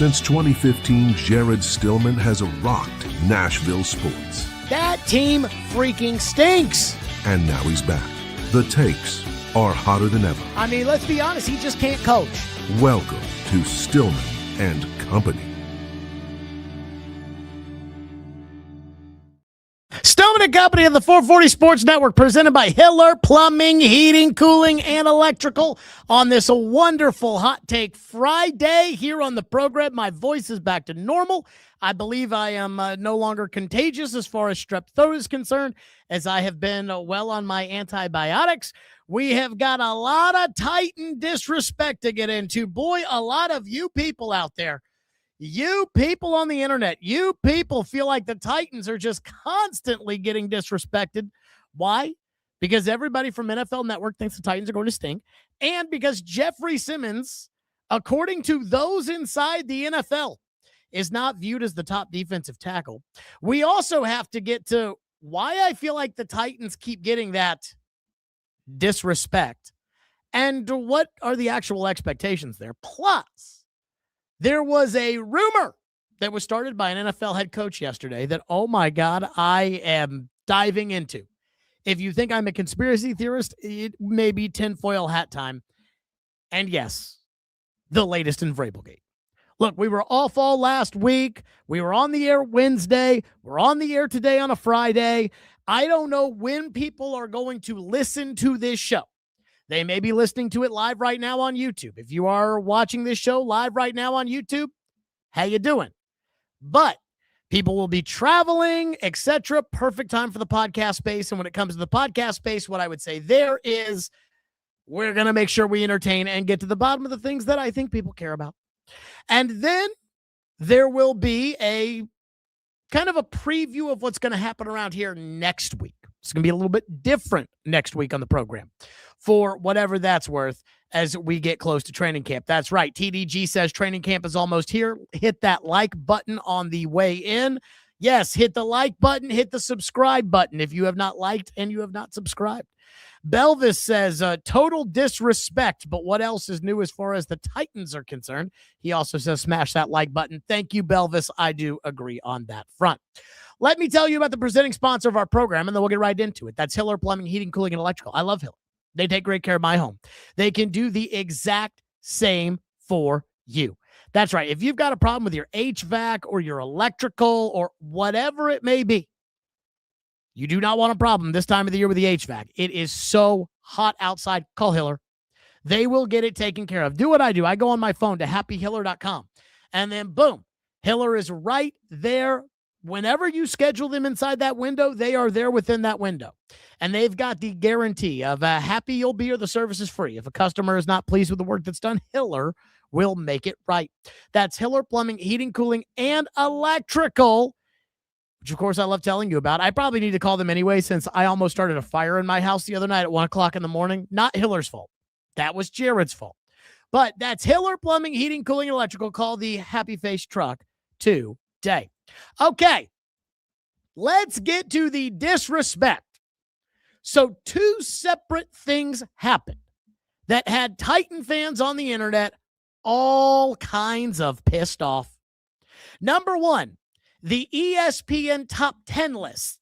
Since 2015, Jared Stillman has rocked Nashville sports. That team freaking stinks. And now he's back. The takes are hotter than ever. I mean, let's be honest, he just can't coach. Welcome to Stillman and Company. Stillman and Company of the 440 Sports Network, presented by Hiller Plumbing, Heating, Cooling, and Electrical on this wonderful Hot Take Friday here on the program. My voice is back to normal. I believe I am no longer contagious as far as strep throat is concerned, as I have been well on my antibiotics. We have got a lot of Titan disrespect to get into. Boy, a lot of you people out there, you people on the internet, you people feel like the Titans are just constantly getting disrespected. Why? Because everybody from NFL Network thinks the Titans are going to stink, and because Jeffery Simmons, according to those inside the NFL, is not viewed as the top defensive tackle. We also have to get to why I feel like the Titans keep getting that disrespect and what are the actual expectations there. Plus, there was a rumor that was started by an NFL head coach yesterday that, oh my God, I am diving into. If you think I'm a conspiracy theorist, it may be tinfoil hat time. And yes, the latest in Vrabelgate. Look, we were off all last week. We were on the air Wednesday. We're on the air today on a Friday. I don't know when people are going to listen to this show. They may be listening to it live right now on YouTube. If you are watching this show live right now on YouTube, how you doing? But people will be traveling, etc. Perfect time for the podcast space. And when it comes to the podcast space, what I would say there is we're going to make sure we entertain and get to the bottom of the things that I think people care about. And then there will be a kind of a preview of what's going to happen around here next week. It's going to be a little bit different next week on the program for whatever that's worth as we get close to training camp. That's right. TDG says training camp is almost here. Hit that like button on the way in. Yes, hit the like button, hit the subscribe button if you have not liked and you have not subscribed. Belvis says, total disrespect, but what else is new as far as the Titans are concerned? He also says, smash that like button. Thank you, Belvis. I do agree on that front. Let me tell you about the presenting sponsor of our program, and then we'll get right into it. That's Hiller Plumbing, Heating, Cooling, and Electrical. I love Hiller. They take great care of my home. They can do the exact same for you. That's right. If you've got a problem with your HVAC or your electrical or whatever it may be, you do not want a problem this time of the year with the HVAC. It is so hot outside. Call Hiller. They will get it taken care of. Do what I do. I go on my phone to happyhiller.com, and then boom, Hiller is right there. Whenever you schedule them inside that window, they are there within that window. And they've got the guarantee of happy you'll be or the service is free. If a customer is not pleased with the work that's done, Hiller will make it right. That's Hiller Plumbing, Heating, Cooling, and Electrical, which, of course, I love telling you about. I probably need to call them anyway since I almost started a fire in my house the other night at 1 o'clock in the morning. Not Hiller's fault. That was Jared's fault. But that's Hiller Plumbing, Heating, Cooling, and Electrical. Call the Happy Face Truck today. Okay, let's get to the disrespect. So 2 separate things happened that had Titan fans on the internet all kinds of pissed off. Number one, the ESPN top 10 list.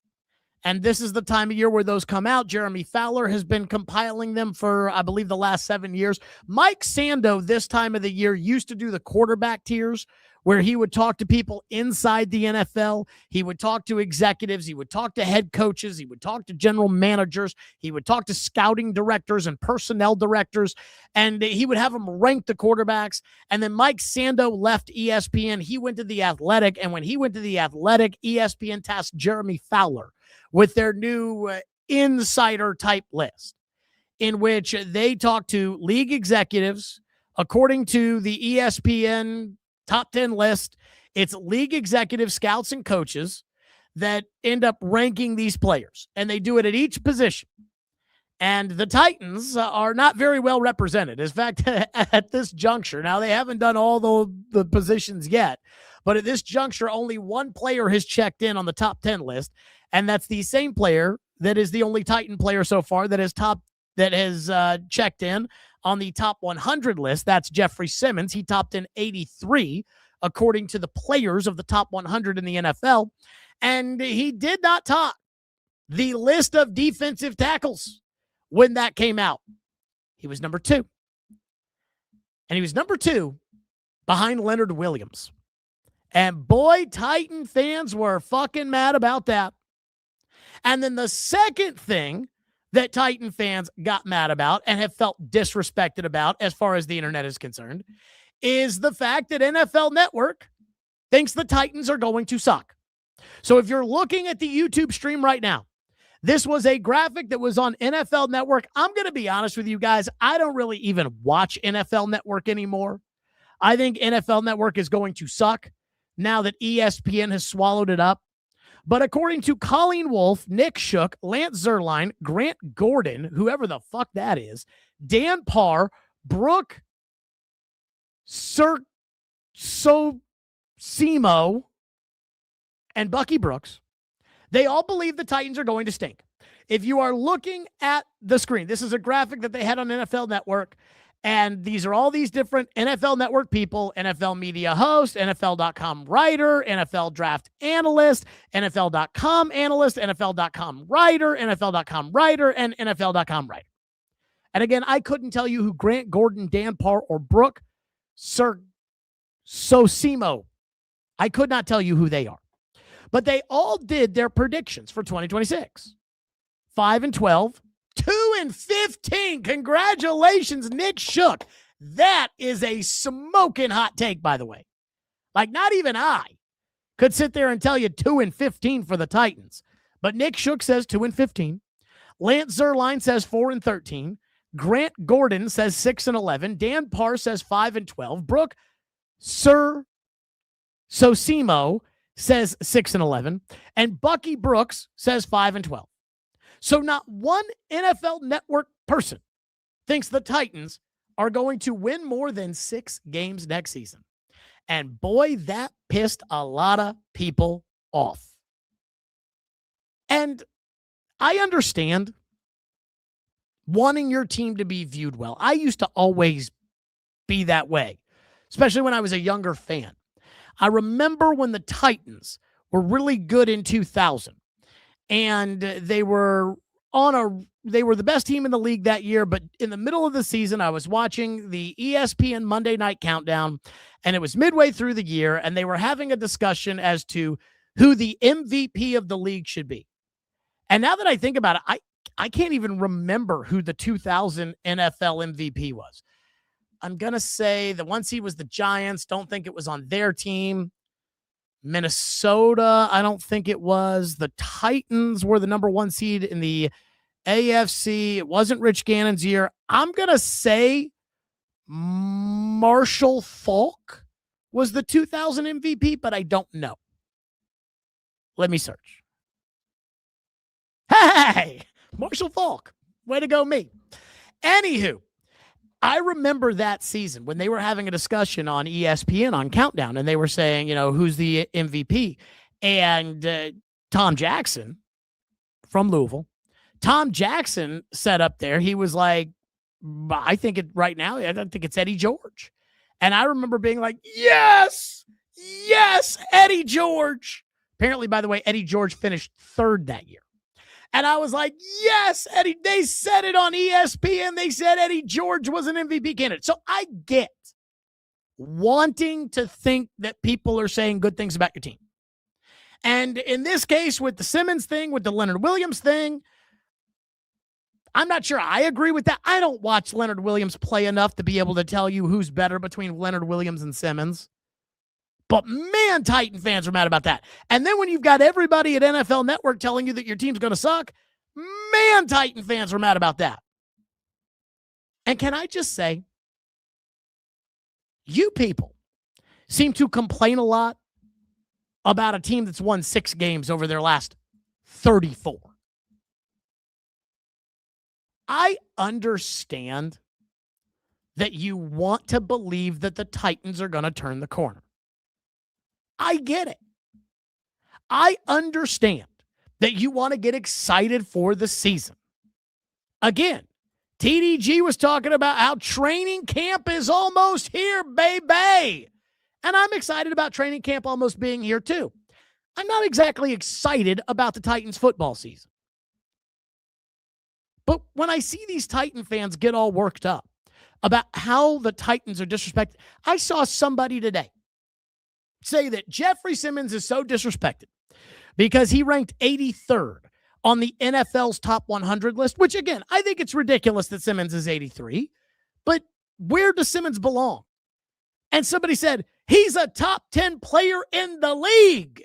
And this is the time of year where those come out. Jeremy Fowler has been compiling them for, I believe, the last 7 years. Mike Sando, this time of the year, used to do the quarterback tiers where he would talk to people inside the NFL. He would talk to executives. He would talk to head coaches. He would talk to general managers. He would talk to scouting directors and personnel directors, and he would have them rank the quarterbacks. And then Mike Sando left ESPN. He went to The Athletic, and when he went to The Athletic, ESPN tasked Jeremy Fowler with their new insider type list in which they talk to league executives. According to the ESPN top 10 list, it's league executive scouts and coaches that end up ranking these players, and they do it at each position. And the Titans are not very well represented. In fact, at this juncture, now they haven't done all the positions yet, but at this juncture, only one player has checked in on the top 10 list, and that's the same player that is the only Titan player so far that has checked in on the top 100 list. That's Jeffery Simmons. He topped in 83 according to the players of the top 100 in the NFL. And he did not top the list of defensive tackles when that came out. He was number 2. And he was number 2 behind Leonard Williams. And boy, Titan fans were fucking mad about that. And then the second thing that Titan fans got mad about and have felt disrespected about as far as the internet is concerned is the fact that NFL Network thinks the Titans are going to suck. So if you're looking at the YouTube stream right now, this was a graphic that was on NFL Network. I'm going to be honest with you guys. I don't really even watch NFL Network anymore. I think NFL Network is going to suck now that ESPN has swallowed it up. But according to Colleen Wolfe, Nick Shook, Lance Zierlein, Grant Gordon, whoever the fuck that is, Dan Parr, Brooke Simo, and Bucky Brooks, they all believe the Titans are going to stink. If you are looking at the screen, this is a graphic that they had on NFL Network, and these are all these different NFL Network people: NFL media host, NFL.com writer, NFL draft analyst, NFL.com analyst, NFL.com writer, NFL.com writer, and NFL.com writer. And again, I couldn't tell you who Grant Gordon, Dan Parr, or Brooke Sosimo. I could not tell you who they are. But they all did their predictions for 2026. 5-12, 2-15. Congratulations, Nick Shook. That is a smoking hot take, by the way. Like, not even I could sit there and tell you 2-15 for the Titans. But Nick Shook says 2-15. Lance Zierlein says 4-13. Grant Gordon says 6-11. Dan Parr says 5-12. Brooke Sosimo says 6-11, and Bucky Brooks says 5-12. So not one NFL Network person thinks the Titans are going to win more than 6 games next season. And boy, that pissed a lot of people off. And I understand wanting your team to be viewed well. I used to always be that way, especially when I was a younger fan. I remember when the Titans were really good in 2000, and they were the best team in the league that year. But in the middle of the season, I was watching the ESPN Monday Night Countdown, and it was midway through the year, and they were having a discussion as to who the MVP of the league should be. And now that I think about it, I can't even remember who the 2000 NFL MVP was. I'm going to say the one seed was the Giants. Don't think it was on their team. Minnesota, I don't think it was. The Titans were the number 1 seed in the AFC. It wasn't Rich Gannon's year. I'm going to say Marshall Faulk was the 2000 MVP, but I don't know. Let me search. Hey, Marshall Faulk. Way to go, me. Anywho, I remember that season when they were having a discussion on ESPN on Countdown, and they were saying, who's the MVP? And Tom Jackson from Louisville, Tom Jackson said up there, he was like, I think it's Eddie George. And I remember being like, yes, Eddie George. Apparently, by the way, Eddie George finished 3rd that year. And I was like, yes, Eddie. They said it on ESPN. They said Eddie George was an MVP candidate. So I get wanting to think that people are saying good things about your team. And in this case, with the Simmons thing, with the Leonard Williams thing, I'm not sure I agree with that. I don't watch Leonard Williams play enough to be able to tell you who's better between Leonard Williams and Simmons. But man, Titan fans are mad about that. And then when you've got everybody at NFL Network telling you that your team's going to suck, man, Titan fans are mad about that. And can I just say, you people seem to complain a lot about a team that's won 6 games over their last 34. I understand that you want to believe that the Titans are going to turn the corner. I get it. I understand that you want to get excited for the season. Again, TDG was talking about how training camp is almost here, baby. And I'm excited about training camp almost being here too. I'm not exactly excited about the Titans football season. But when I see these Titan fans get all worked up about how the Titans are disrespected, I saw somebody today say that Jeffery Simmons is so disrespected because he ranked 83rd on the NFL's top 100 list, which again, I think it's ridiculous that Simmons is 83, but where does Simmons belong? And somebody said, he's a top 10 player in the league.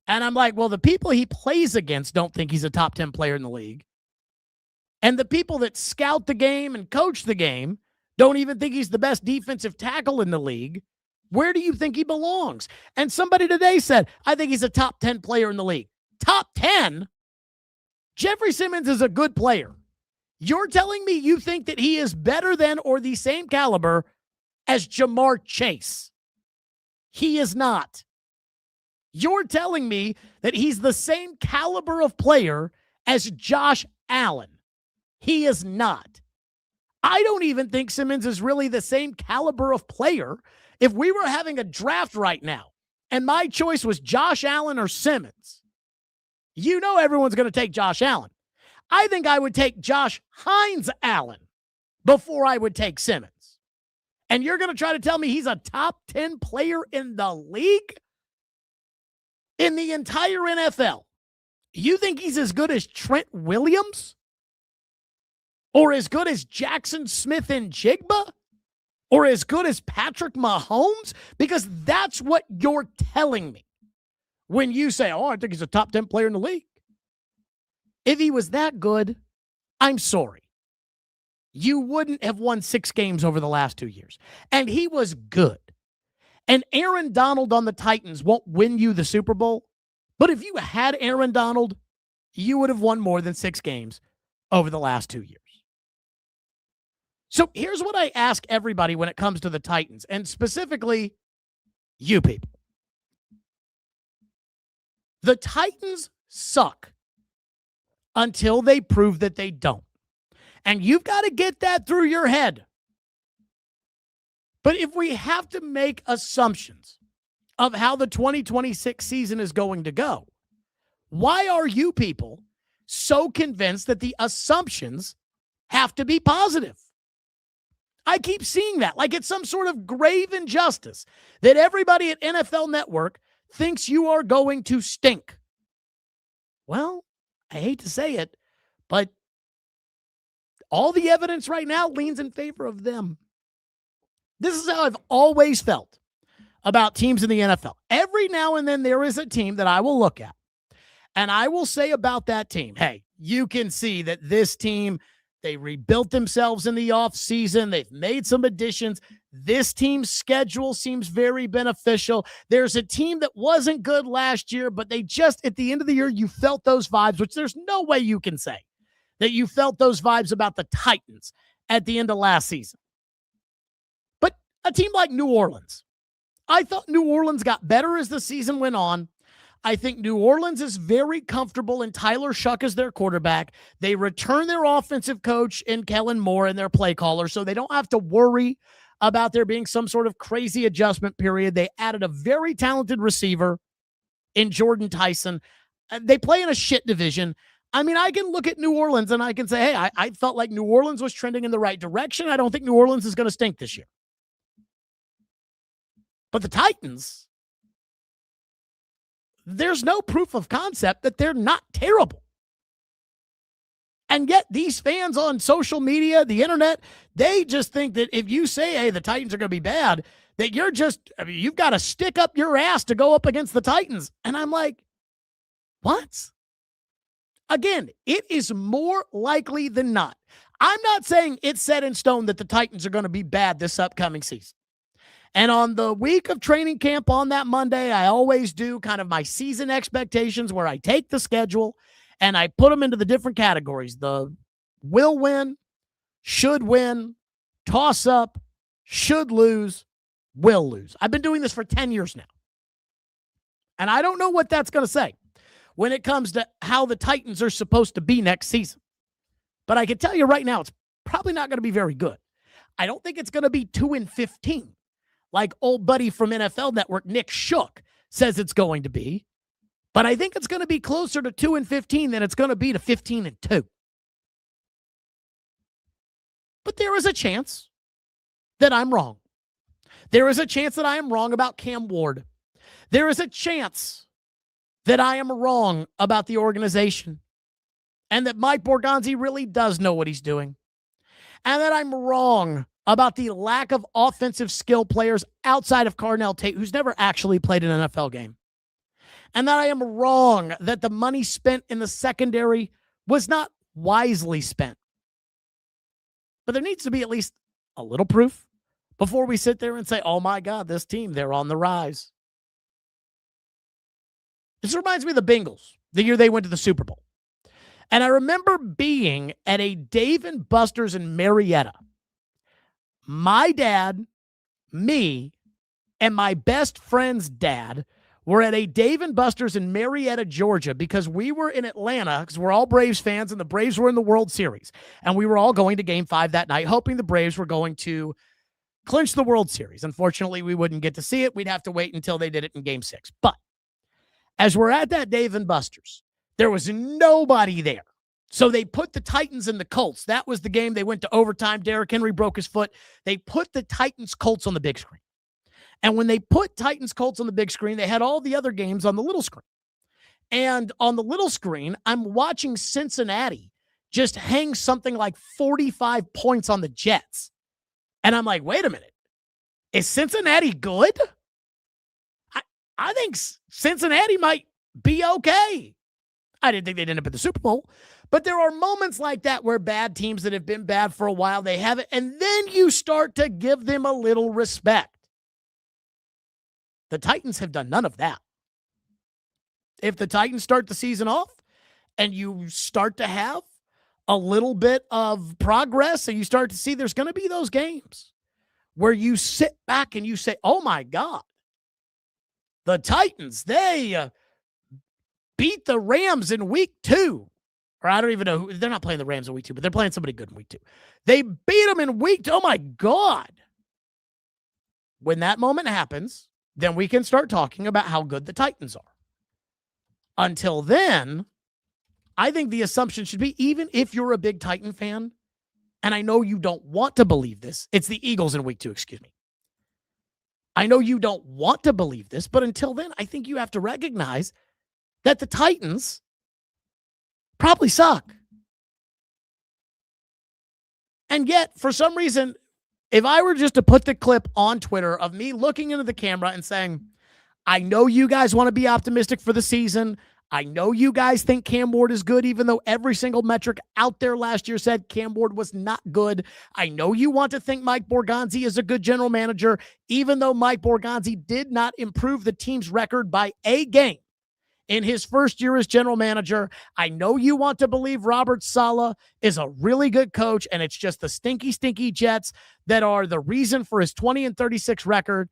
And I'm like, well, the people he plays against don't think he's a top 10 player in the league. And the people that scout the game and coach the game don't even think he's the best defensive tackle in the league. Where do you think he belongs? And somebody today said, I think he's a top 10 player in the league. Top 10? Jeffery Simmons is a good player. You're telling me you think that he is better than or the same caliber as Jamar Chase? He is not. You're telling me that he's the same caliber of player as Josh Allen. He is not. I don't even think Simmons is really the same caliber of player. If we were having a draft right now and my choice was Josh Allen or Simmons, you know everyone's going to take Josh Allen. I think I would take Josh Hines Allen before I would take Simmons. And you're going to try to tell me he's a top 10 player in the league? In the entire NFL? You think he's as good as Trent Williams? Or as good as Jackson Smith and Jigba? Or as good as Patrick Mahomes? Because that's what you're telling me when you say, oh, I think he's a top 10 player in the league. If he was that good, I'm sorry. You wouldn't have won 6 games over the last 2 years. And he was good. And Aaron Donald on the Titans won't win you the Super Bowl. But if you had Aaron Donald, you would have won more than 6 games over the last 2 years. So here's what I ask everybody when it comes to the Titans, and specifically you people. The Titans suck until they prove that they don't. And you've got to get that through your head. But if we have to make assumptions of how the 2026 season is going to go, why are you people so convinced that the assumptions have to be positive? I keep seeing that like it's some sort of grave injustice that everybody at NFL Network thinks you are going to stink. Well, I hate to say it, but all the evidence right now leans in favor of them. This is how I've always felt about teams in the NFL. Every now and then there is a team that I will look at, and I will say about that team, hey, you can see that this team, they rebuilt themselves in the offseason. They've made some additions. This team's schedule seems very beneficial. There's a team that wasn't good last year, but they just, at the end of the year, you felt those vibes, which there's no way you can say that you felt those vibes about the Titans at the end of last season. But a team like New Orleans, I thought New Orleans got better as the season went on. I think New Orleans is very comfortable in Tyler Shuck as their quarterback. They return their offensive coach in Kellen Moore and their play caller, so they don't have to worry about there being some sort of crazy adjustment period. They added a very talented receiver in Jordan Tyson. They play in a shit division. I mean, I can look at New Orleans and I can say, hey, I felt like New Orleans was trending in the right direction. I don't think New Orleans is going to stink this year. But the Titans, there's no proof of concept that they're not terrible. And yet these fans on social media, the internet, they just think that if you say, hey, the Titans are going to be bad, that you're just, you've got to stick up your ass to go up against the Titans. And I'm like, what? Again, it is more likely than not. I'm not saying it's set in stone that the Titans are going to be bad this upcoming season. And on the week of training camp on that Monday, I always do kind of my season expectations where I take the schedule and I put them into the different categories. The will win, should win, toss up, should lose, will lose. I've been doing this for 10 years now. And I don't know what that's going to say when it comes to how the Titans are supposed to be next season. But I can tell you right now, it's probably not going to be very good. I don't think it's going to be 2-15 like old buddy from NFL Network, Nick Shook, says it's going to be. But I think it's going to be closer to 2-15 than it's going to be to 15-2. But there is a chance that I'm wrong. There is a chance that I am wrong about Cam Ward. There is a chance that I am wrong about the organization and that Mike Borgonzi really does know what he's doing. And that I'm wrong about the lack of offensive skill players outside of Carnell Tate, who's never actually played an NFL game. And that I am wrong that the money spent in the secondary was not wisely spent. But there needs to be at least a little proof before we sit there and say, oh my God, this team, they're on the rise. This reminds me of the Bengals, the year they went to the Super Bowl. And I remember being at a Dave & Buster's in Marietta. My dad, me, and my best friend's dad were at a Dave & Buster's in Marietta, Georgia, because we were in Atlanta, because we're all Braves fans, and the Braves were in the World Series. And we were all going to Game 5 that night, hoping the Braves were going to clinch the World Series. Unfortunately, we wouldn't get to see it. We'd have to wait until they did it in Game 6. But as we're at that Dave & Buster's, there was nobody there. So they put the Titans and the Colts. That was the game. They went to overtime. Derrick Henry broke his foot. They put the Titans-Colts on the big screen. And when they put Titans-Colts on the big screen, they had all the other games on the little screen. And on the little screen, I'm watching Cincinnati just hang something like 45 points on the Jets. And I'm like, wait a minute. Is Cincinnati good? I think Cincinnati might be okay. I didn't think they'd end up at the Super Bowl. But there are moments like that where bad teams that have been bad for a while, they have it. And then you start to give them a little respect. The Titans have done none of that. If the Titans start the season off and you start to have a little bit of progress and you start to see there's going to be those games where you sit back and you say, oh my God, the Titans, they beat the Rams in week 2. Or I don't even know who. They're not playing the Rams in week 2, but they're playing somebody good in week 2. They beat them in week 2. Oh my God. When that moment happens, then we can start talking about how good the Titans are. Until then, I think the assumption should be, even if you're a big Titan fan, and I know you don't want to believe this, it's the Eagles in week 2, excuse me. I know you don't want to believe this, but until then, I think you have to recognize that the Titans probably suck. And yet, for some reason, if I were just to put the clip on Twitter of me looking into the camera and saying, I know you guys want to be optimistic for the season. I know you guys think Cam Ward is good, even though every single metric out there last year said Cam Ward was not good. I know you want to think Mike Borgonzi is a good general manager, even though Mike Borgonzi did not improve the team's record by a game in his first year as general manager. I know you want to believe Robert Saleh is a really good coach, and it's just the stinky Jets that are the reason for his 20-36 record.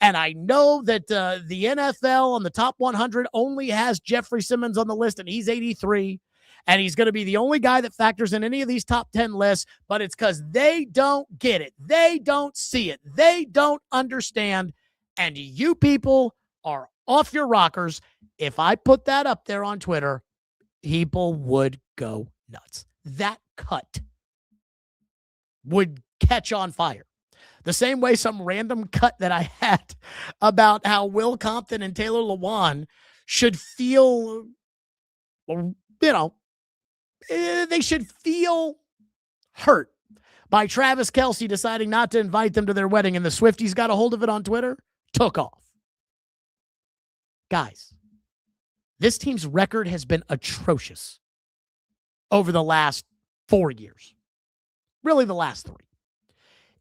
And I know that the NFL on the top 100 only has Jeffery Simmons on the list, and he's 83. And he's going to be the only guy that factors in any of these top 10 lists, but it's because they don't get it. They don't see it. They don't understand. And you people are off your rockers. If I put that up there on Twitter, people would go nuts. That cut would catch on fire. The same way some random cut that I had about how Will Compton and Taylor Lewan should feel, they should feel hurt by Travis Kelce deciding not to invite them to their wedding, and the Swifties got a hold of it on Twitter, took off. Guys, this team's record has been atrocious over the last 4 years. Really the last 3.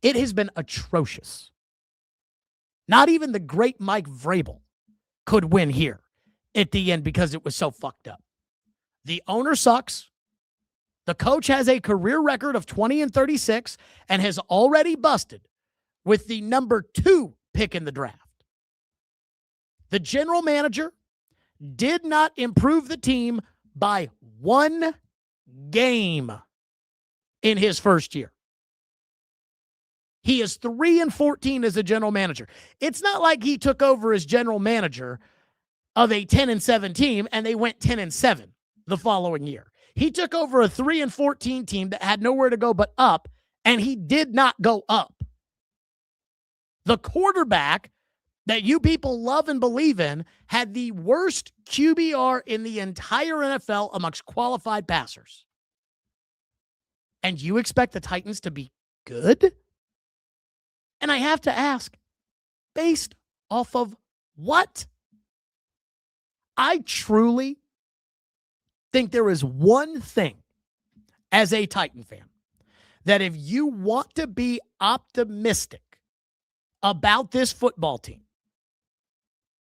It has been atrocious. Not even the great Mike Vrabel could win here at the end because it was so fucked up. The owner sucks. The coach has a career record of 20-36 and has already busted with the number 2 pick in the draft. The general manager did not improve the team by 1 game in his first year. He is 3-14 as a general manager. It's not like he took over as general manager of a 10-7 team and they went 10-7 the following year. He took over a 3-14 team that had nowhere to go but up, and he did not go up. The quarterback that you people love and believe in had the worst QBR in the entire NFL amongst qualified passers. And you expect the Titans to be good? And I have to ask, based off of what? I truly think there is one thing as a Titan fan that if you want to be optimistic about this football team,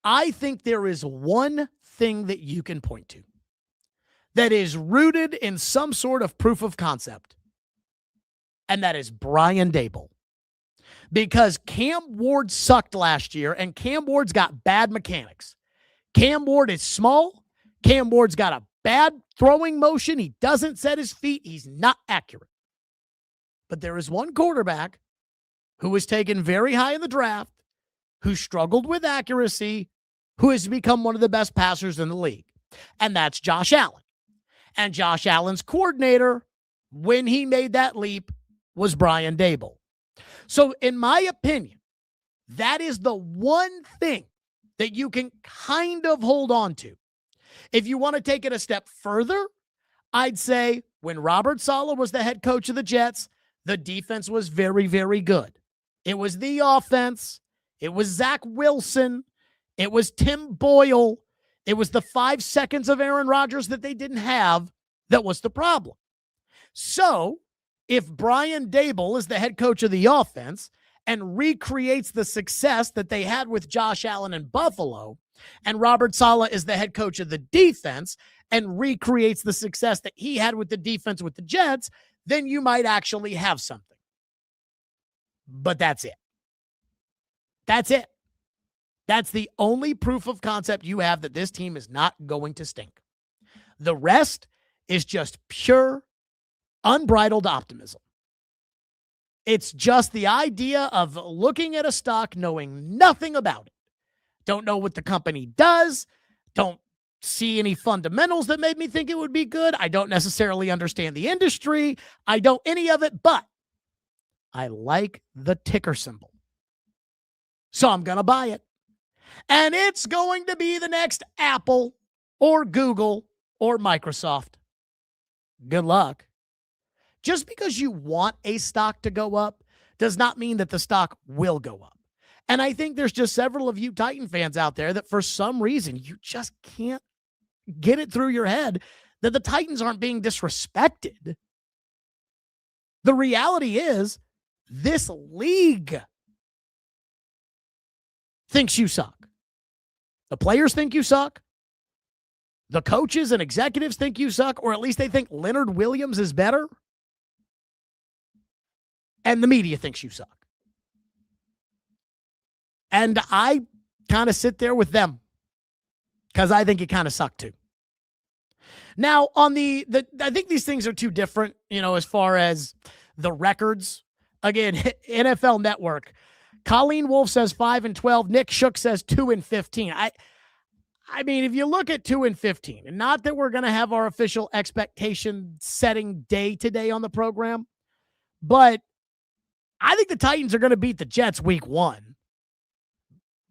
I think there is one thing that you can point to that is rooted in some sort of proof of concept, and that is Brian Daboll. Because Cam Ward sucked last year, and Cam Ward's got bad mechanics. Cam Ward is small. Cam Ward's got a bad throwing motion. He doesn't set his feet. He's not accurate. But there is one quarterback who was taken very high in the draft, who struggled with accuracy, who has become one of the best passers in the league. And that's Josh Allen. And Josh Allen's coordinator, when he made that leap, was Brian Daboll. So in my opinion, that is the one thing that you can kind of hold on to. If you want to take it a step further, I'd say when Robert Saleh was the head coach of the Jets, the defense was very, very good. It was the offense. It was Zach Wilson. It was Tim Boyle. It was the 5 seconds of Aaron Rodgers that they didn't have that was the problem. So if Brian Daboll is the head coach of the offense and recreates the success that they had with Josh Allen in Buffalo, and Robert Saleh is the head coach of the defense and recreates the success that he had with the defense with the Jets, then you might actually have something. But that's it. That's it. That's the only proof of concept you have that this team is not going to stink. The rest is just pure, unbridled optimism. It's just the idea of looking at a stock, knowing nothing about it. Don't know what the company does. Don't see any fundamentals that made me think it would be good. I don't necessarily understand the industry. I don't any of it, but I like the ticker symbol. So I'm going to buy it. And it's going to be the next Apple or Google or Microsoft. Good luck. Just because you want a stock to go up does not mean that the stock will go up. And I think there's just several of you Titan fans out there that for some reason you just can't get it through your head that the Titans aren't being disrespected. The reality is this league thinks you suck. The players think you suck. The coaches and executives think you suck, or at least they think Leonard Williams is better. And the media thinks you suck. And I kind of sit there with them because I think you kind of suck too. Now, on the I think these things are too different, as far as the records. Again, NFL Network. Colleen Wolfe says 5-12. Nick Shook says 2-15. I mean, if you look at 2-15, and not that we're going to have our official expectation setting day today on the program, but I think the Titans are going to beat the Jets week 1.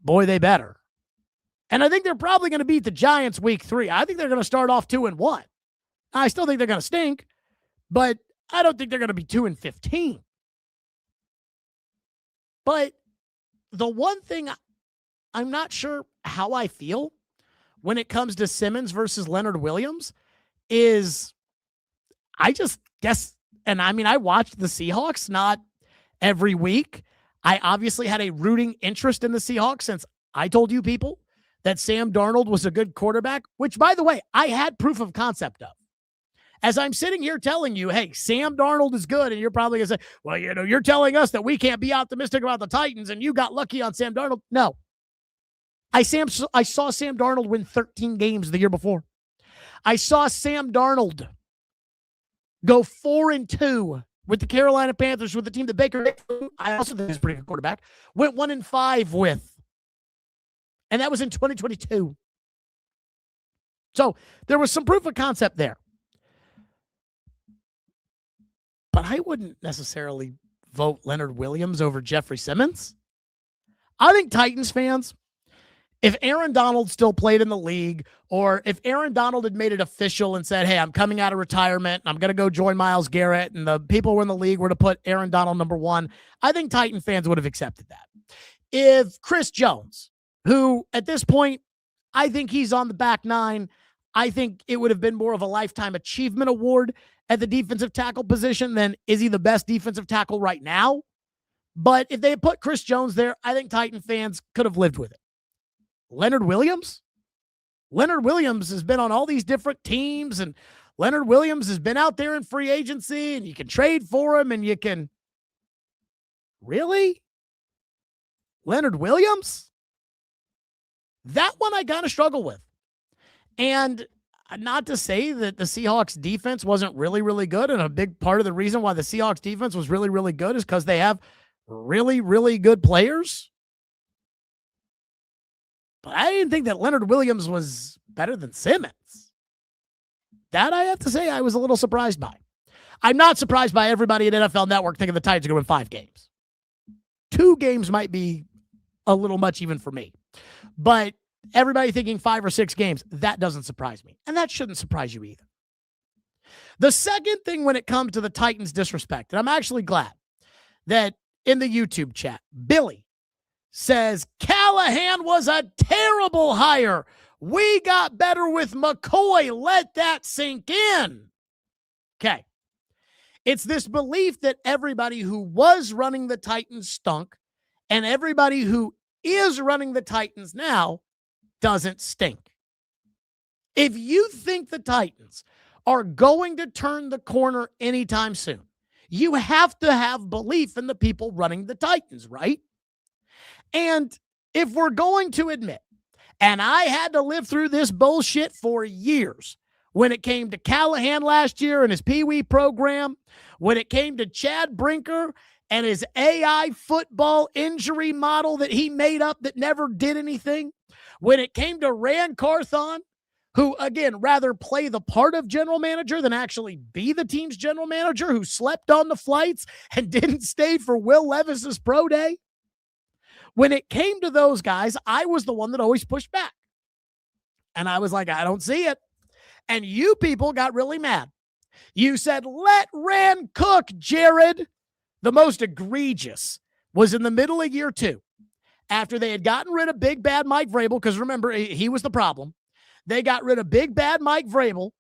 Boy, they better. And I think they're probably going to beat the Giants week 3. I think they're going to start off 2-1. I still think they're going to stink, but I don't think they're going to be 2-15. But the one thing I'm not sure how I feel when it comes to Simmons versus Leonard Williams is I just guess, and I mean, I watched the Seahawks not every week. I obviously had a rooting interest in the Seahawks since I told you people that Sam Darnold was a good quarterback, which, by the way, I had proof of concept of. As I'm sitting here telling you, hey, Sam Darnold is good, and you're probably going to say, well, you're telling us that we can't be optimistic about the Titans, and you got lucky on Sam Darnold. No. I saw Sam Darnold win 13 games the year before. I saw Sam Darnold go 4-2 with the Carolina Panthers, with the team that Baker Mayfield, I also think is a pretty good quarterback, went 1-5 with. And that was in 2022. So there was some proof of concept there. But I wouldn't necessarily vote Leonard Williams over Jeffery Simmons. I think Titans fans, if Aaron Donald still played in the league, or if Aaron Donald had made it official and said, hey, I'm coming out of retirement and I'm going to go join Myles Garrett, and the people who are in the league were to put Aaron Donald number one, I think Titan fans would have accepted that. If Chris Jones, who at this point, I think he's on the back nine, I think it would have been more of a lifetime achievement award at the defensive tackle position than is he the best defensive tackle right now? But if they had put Chris Jones there, I think Titan fans could have lived with it. Leonard Williams? Leonard Williams has been on all these different teams, and Leonard Williams has been out there in free agency, and you can trade for him, and you can... Really? Leonard Williams? That one I kind of struggle with. And not to say that the Seahawks defense wasn't really, really good, and a big part of the reason why the Seahawks defense was really, really good is because they have really, really good players. But I didn't think that Leonard Williams was better than Simmons. That I have to say I was a little surprised by. I'm not surprised by everybody at NFL Network thinking the Titans are going to win 5 games. 2 games might be a little much even for me. But everybody thinking 5 or 6 games, that doesn't surprise me. And that shouldn't surprise you either. The second thing when it comes to the Titans' disrespect, and I'm actually glad that in the YouTube chat, Billy says, Callahan was a terrible hire. We got better with McCoy. Let that sink in. Okay. It's this belief that everybody who was running the Titans stunk, and everybody who is running the Titans now doesn't stink. If you think the Titans are going to turn the corner anytime soon, you have to have belief in the people running the Titans, right? And if we're going to admit, and I had to live through this bullshit for years, when it came to Callahan last year and his Pee Wee program, when it came to Chad Brinker and his AI football injury model that he made up that never did anything, when it came to Rand Carthon, who, again, rather play the part of general manager than actually be the team's general manager, who slept on the flights and didn't stay for Will Levis's pro day. When it came to those guys, I was the one that always pushed back. And I was like, I don't see it. And you people got really mad. You said, let Rand cook, Jared. The most egregious was in the middle of year 2. After they had gotten rid of big bad Mike Vrabel, because remember, he was the problem. They got rid of big bad Mike Vrabel,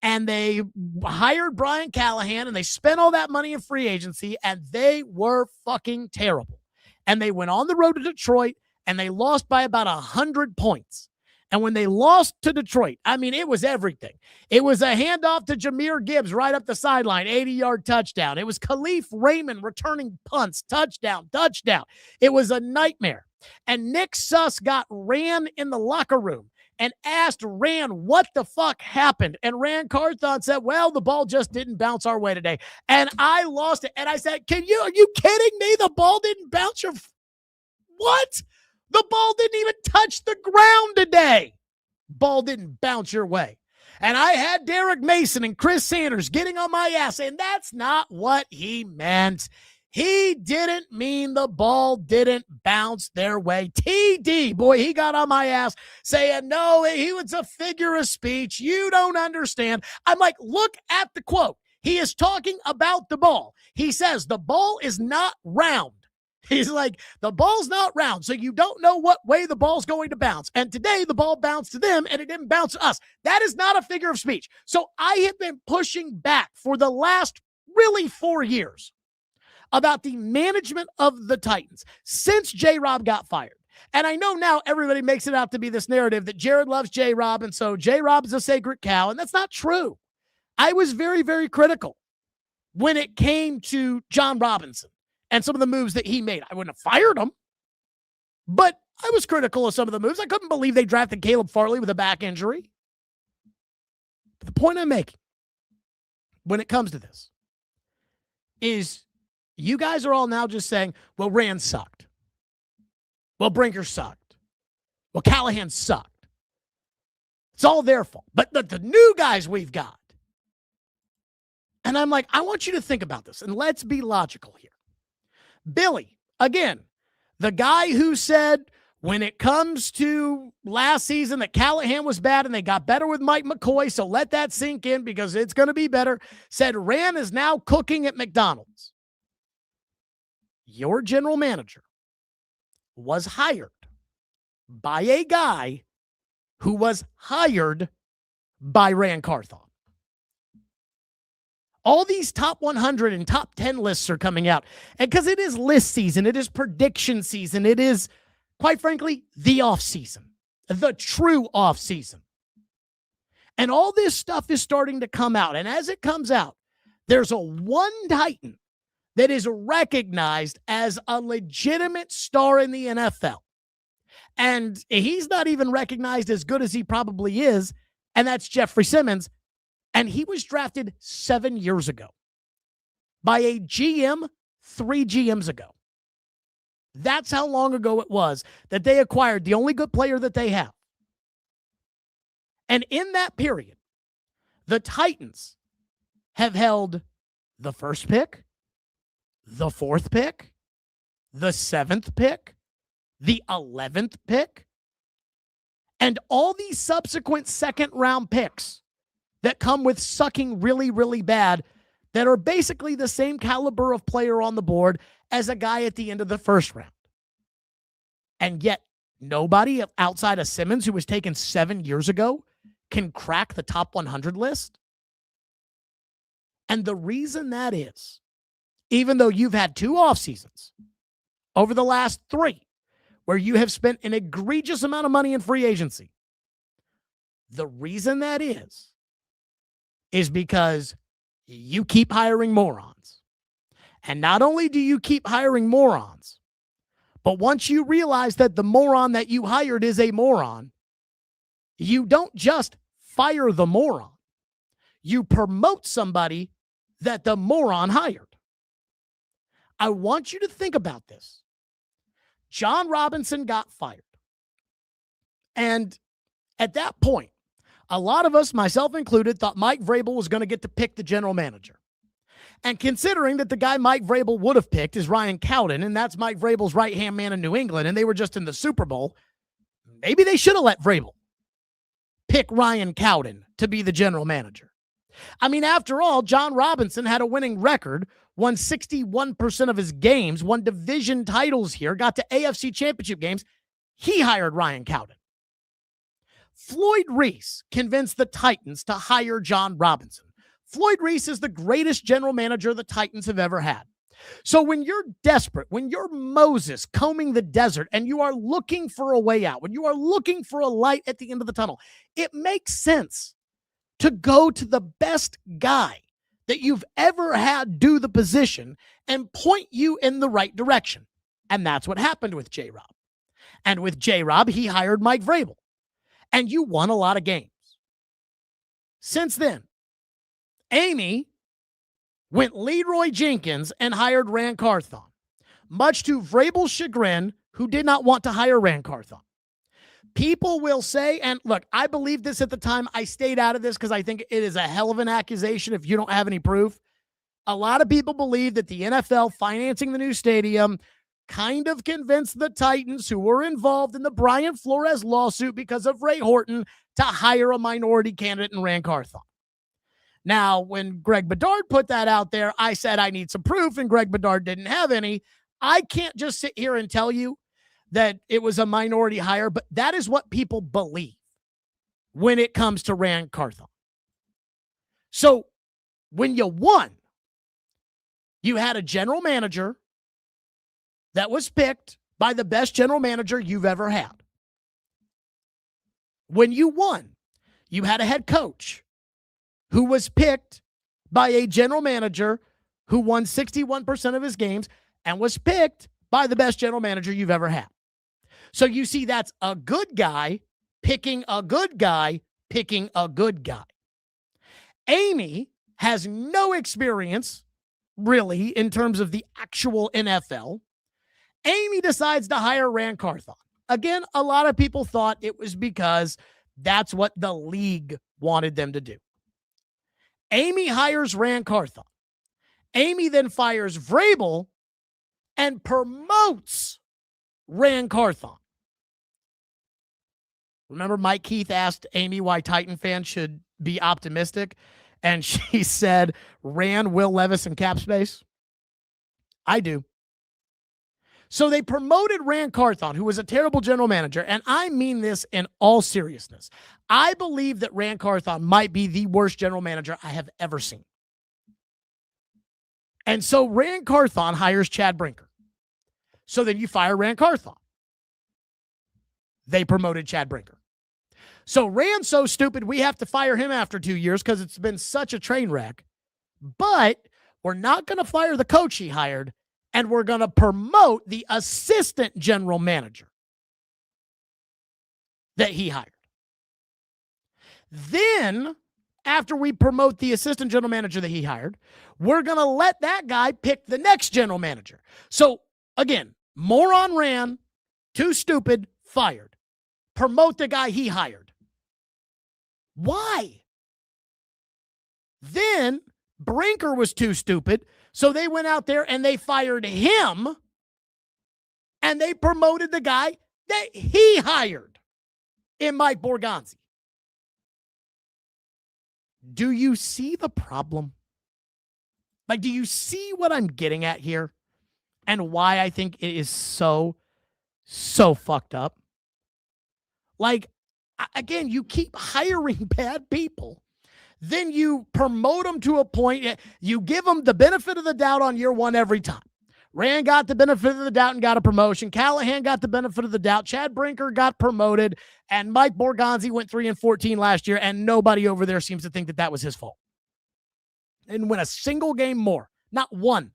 and they hired Brian Callahan, and they spent all that money in free agency, and they were fucking terrible. And they went on the road to Detroit, and they lost by about 100 points. And when they lost to Detroit, I mean, it was everything. It was a handoff to Jahmyr Gibbs right up the sideline, 80-yard touchdown. It was Khalif Raymond returning punts, touchdown. It was a nightmare. And Nick Suss got Rand in the locker room and asked Rand what the fuck happened. And Rand Carthon said, well, the ball just didn't bounce our way today. And I lost it. And I said, are you kidding me? The ball didn't bounce your... What? The ball didn't even touch the ground today. Ball didn't bounce your way. And I had Derek Mason and Chris Sanders getting on my ass, and that's not what he meant. He didn't mean the ball didn't bounce their way. TD, boy, he got on my ass saying, no, he was a figure of speech. You don't understand. I'm like, look at the quote. He is talking about the ball. He says the ball is not round. He's like, the ball's not round, so you don't know what way the ball's going to bounce. And today, the ball bounced to them, and it didn't bounce to us. That is not a figure of speech. So I have been pushing back for the last really 4 years about the management of the Titans since J-Rob got fired. And I know now everybody makes it out to be this narrative that Jared loves J-Rob, and so J-Rob is a sacred cow, and that's not true. I was very, very critical when it came to Jon Robinson and some of the moves that he made. I wouldn't have fired him, but I was critical of some of the moves. I couldn't believe they drafted Caleb Farley with a back injury. But the point I'm making when it comes to this, is you guys are all now just saying, well, Rand sucked. Well, Brinker sucked. Well, Callahan sucked. It's all their fault. But the new guys we've got. And I'm like, I want you to think about this, and let's be logical here. Billy, again, the guy who said when it comes to last season that Callahan was bad and they got better with Mike McCoy, so let that sink in because it's going to be better, said Rand is now cooking at McDonald's. Your general manager was hired by a guy who was hired by Rand Carthon. All these top 100 and top 10 lists are coming out. And because it is list season, it is prediction season, it is, quite frankly, the off season, the true off season. And all this stuff is starting to come out. And as it comes out, there's a one Titan that is recognized as a legitimate star in the NFL. And he's not even recognized as good as he probably is, and that's Jeffery Simmons. And he was drafted 7 years ago by a GM 3 GMs ago. That's how long ago it was that they acquired the only good player that they have. And in that period, the Titans have held the first pick, the 4th pick, the 7th pick, the 11th pick, and all these subsequent second-round picks that come with sucking really, really bad that are basically the same caliber of player on the board as a guy at the end of the first round. And yet, nobody outside of Simmons, who was taken 7 years ago, can crack the top 100 list. And the reason that is, even though you've had 2 off seasons over the last 3, where you have spent an egregious amount of money in free agency, the reason that is because you keep hiring morons. And not only do you keep hiring morons, but once you realize that the moron that you hired is a moron, you don't just fire the moron. You promote somebody that the moron hired. I want you to think about this. Jon Robinson got fired. And at that point, a lot of us, myself included, thought Mike Vrabel was going to get to pick the general manager. And considering that the guy Mike Vrabel would have picked is Ryan Cowden, and that's Mike Vrabel's right-hand man in New England, and they were just in the Super Bowl, maybe they should have let Vrabel pick Ryan Cowden to be the general manager. I mean, after all, Jon Robinson had a winning record, won 61% of his games, won division titles here, got to AFC championship games. He hired Ryan Cowden. Floyd Reese convinced the Titans to hire Jon Robinson. Floyd Reese is the greatest general manager the Titans have ever had. So when you're desperate, when you're Moses combing the desert and you are looking for a way out, when you are looking for a light at the end of the tunnel, it makes sense to go to the best guy that you've ever had do the position and point you in the right direction. And that's what happened with J-Rob. And with J-Rob, he hired Mike Vrabel. And you won a lot of games. Since then, Amy went Leroy Jenkins and hired Rand Carthon, much to Vrabel's chagrin, who did not want to hire Rand Carthon. People will say, and look, I believed this at the time. I stayed out of this because I think it is a hell of an accusation if you don't have any proof. A lot of people believe that the NFL financing the new stadium kind of convinced the Titans, who were involved in the Brian Flores lawsuit because of Ray Horton, to hire a minority candidate in Rand Carthon. Now, when Greg Bedard put that out there, I said I need some proof, and Greg Bedard didn't have any. I can't just sit here and tell you that it was a minority hire, but that is what people believe when it comes to Rand Carthon. So when you won, you had a general manager that was picked by the best general manager you've ever had. When you won, you had a head coach who was picked by a general manager who won 61% of his games and was picked by the best general manager you've ever had. So you see, that's a good guy picking a good guy, picking a good guy. Amy has no experience really, in terms of the actual NFL, Amy decides to hire Rand Carthon. Again, a lot of people thought it was because that's what the league wanted them to do. Amy hires Rand Carthon. Amy then fires Vrabel and promotes Rand Carthon. Remember Mike Keith asked Amy why Titan fans should be optimistic? And she said, Rand, Will Levis, and cap space. I do. So they promoted Rand Carthon, who was a terrible general manager, and I mean this in all seriousness. I believe that Rand Carthon might be the worst general manager I have ever seen. And so Rand Carthon hires Chad Brinker. So then you fire Rand Carthon. They promoted Chad Brinker. So Rand's so stupid, we have to fire him after 2 years because it's been such a train wreck. But we're not going to fire the coach he hired, and we're going to promote the assistant general manager that he hired. Then, after we promote the assistant general manager that he hired, we're going to let that guy pick the next general manager. So, again, moron Rand, too stupid, fired. Promote the guy he hired. Why? Then Brinker was too stupid, so they went out there and they fired him, and they promoted the guy that he hired in Mike Borgonzi. Do you see the problem? Like, do you see what I'm getting at here and why I think it is so fucked up? Like, again, you keep hiring bad people. Then you promote them to a point. You give them the benefit of the doubt on year one every time. Rand got the benefit of the doubt and got a promotion. Callahan got the benefit of the doubt. Chad Brinker got promoted. And Mike Borgonzi went 3-14 last year, and nobody over there seems to think that that was his fault. Didn't win a single game more. Not one.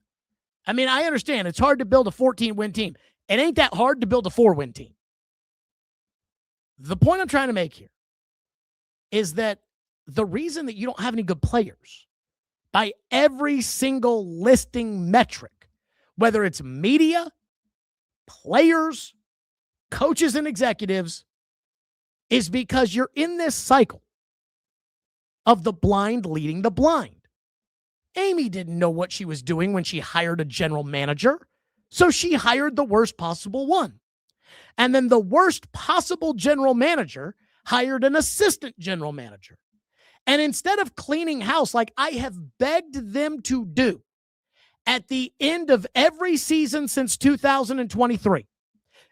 I mean, I understand it's hard to build a 14-win team. It ain't that hard to build a 4-win team. The point I'm trying to make here is that the reason that you don't have any good players by every single listing metric, whether it's media, players, coaches, and executives, is because you're in this cycle of the blind leading the blind. Amy didn't know what she was doing when she hired a general manager, so she hired the worst possible one. And then the worst possible general manager hired an assistant general manager. And instead of cleaning house like I have begged them to do at the end of every season since 2023,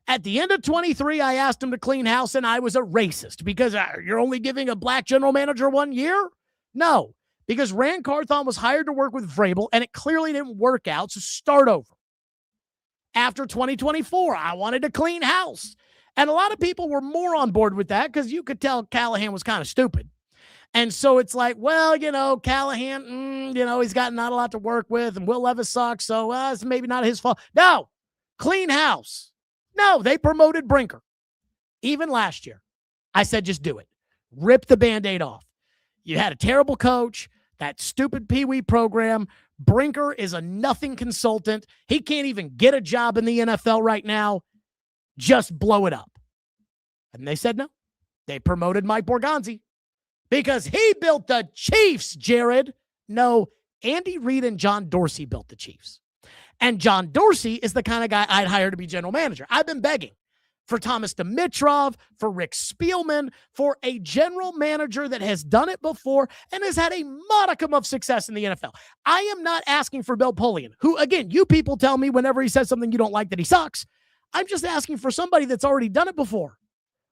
at the end of 23, I asked them to clean house and I was a racist because you're only giving a black general manager 1 year? No, because Rand Carthon was hired to work with Vrabel and it clearly didn't work out, so start over. After 2024, I wanted to clean house. And a lot of people were more on board with that because you could tell Callahan was kind of stupid. And so it's like, well, Callahan, he's got not a lot to work with, and Will Levis sucks, so it's maybe not his fault. No, clean house. No, they promoted Brinker. Even last year, I said just do it. Rip the Band-Aid off. You had a terrible coach, that stupid Pee Wee program. Brinker is a nothing consultant. He can't even get a job in the NFL right now. Just blow it up. And they said no. They promoted Mike Borgonzi because he built the Chiefs, Jared. No, Andy Reid and John Dorsey built the Chiefs. And John Dorsey is the kind of guy I'd hire to be general manager. I've been begging for Thomas Dimitrov, for Rick Spielman, for a general manager that has done it before and has had a modicum of success in the NFL. I am not asking for Bill Polian, who, again, you people tell me whenever he says something you don't like that he sucks. I'm just asking for somebody that's already done it before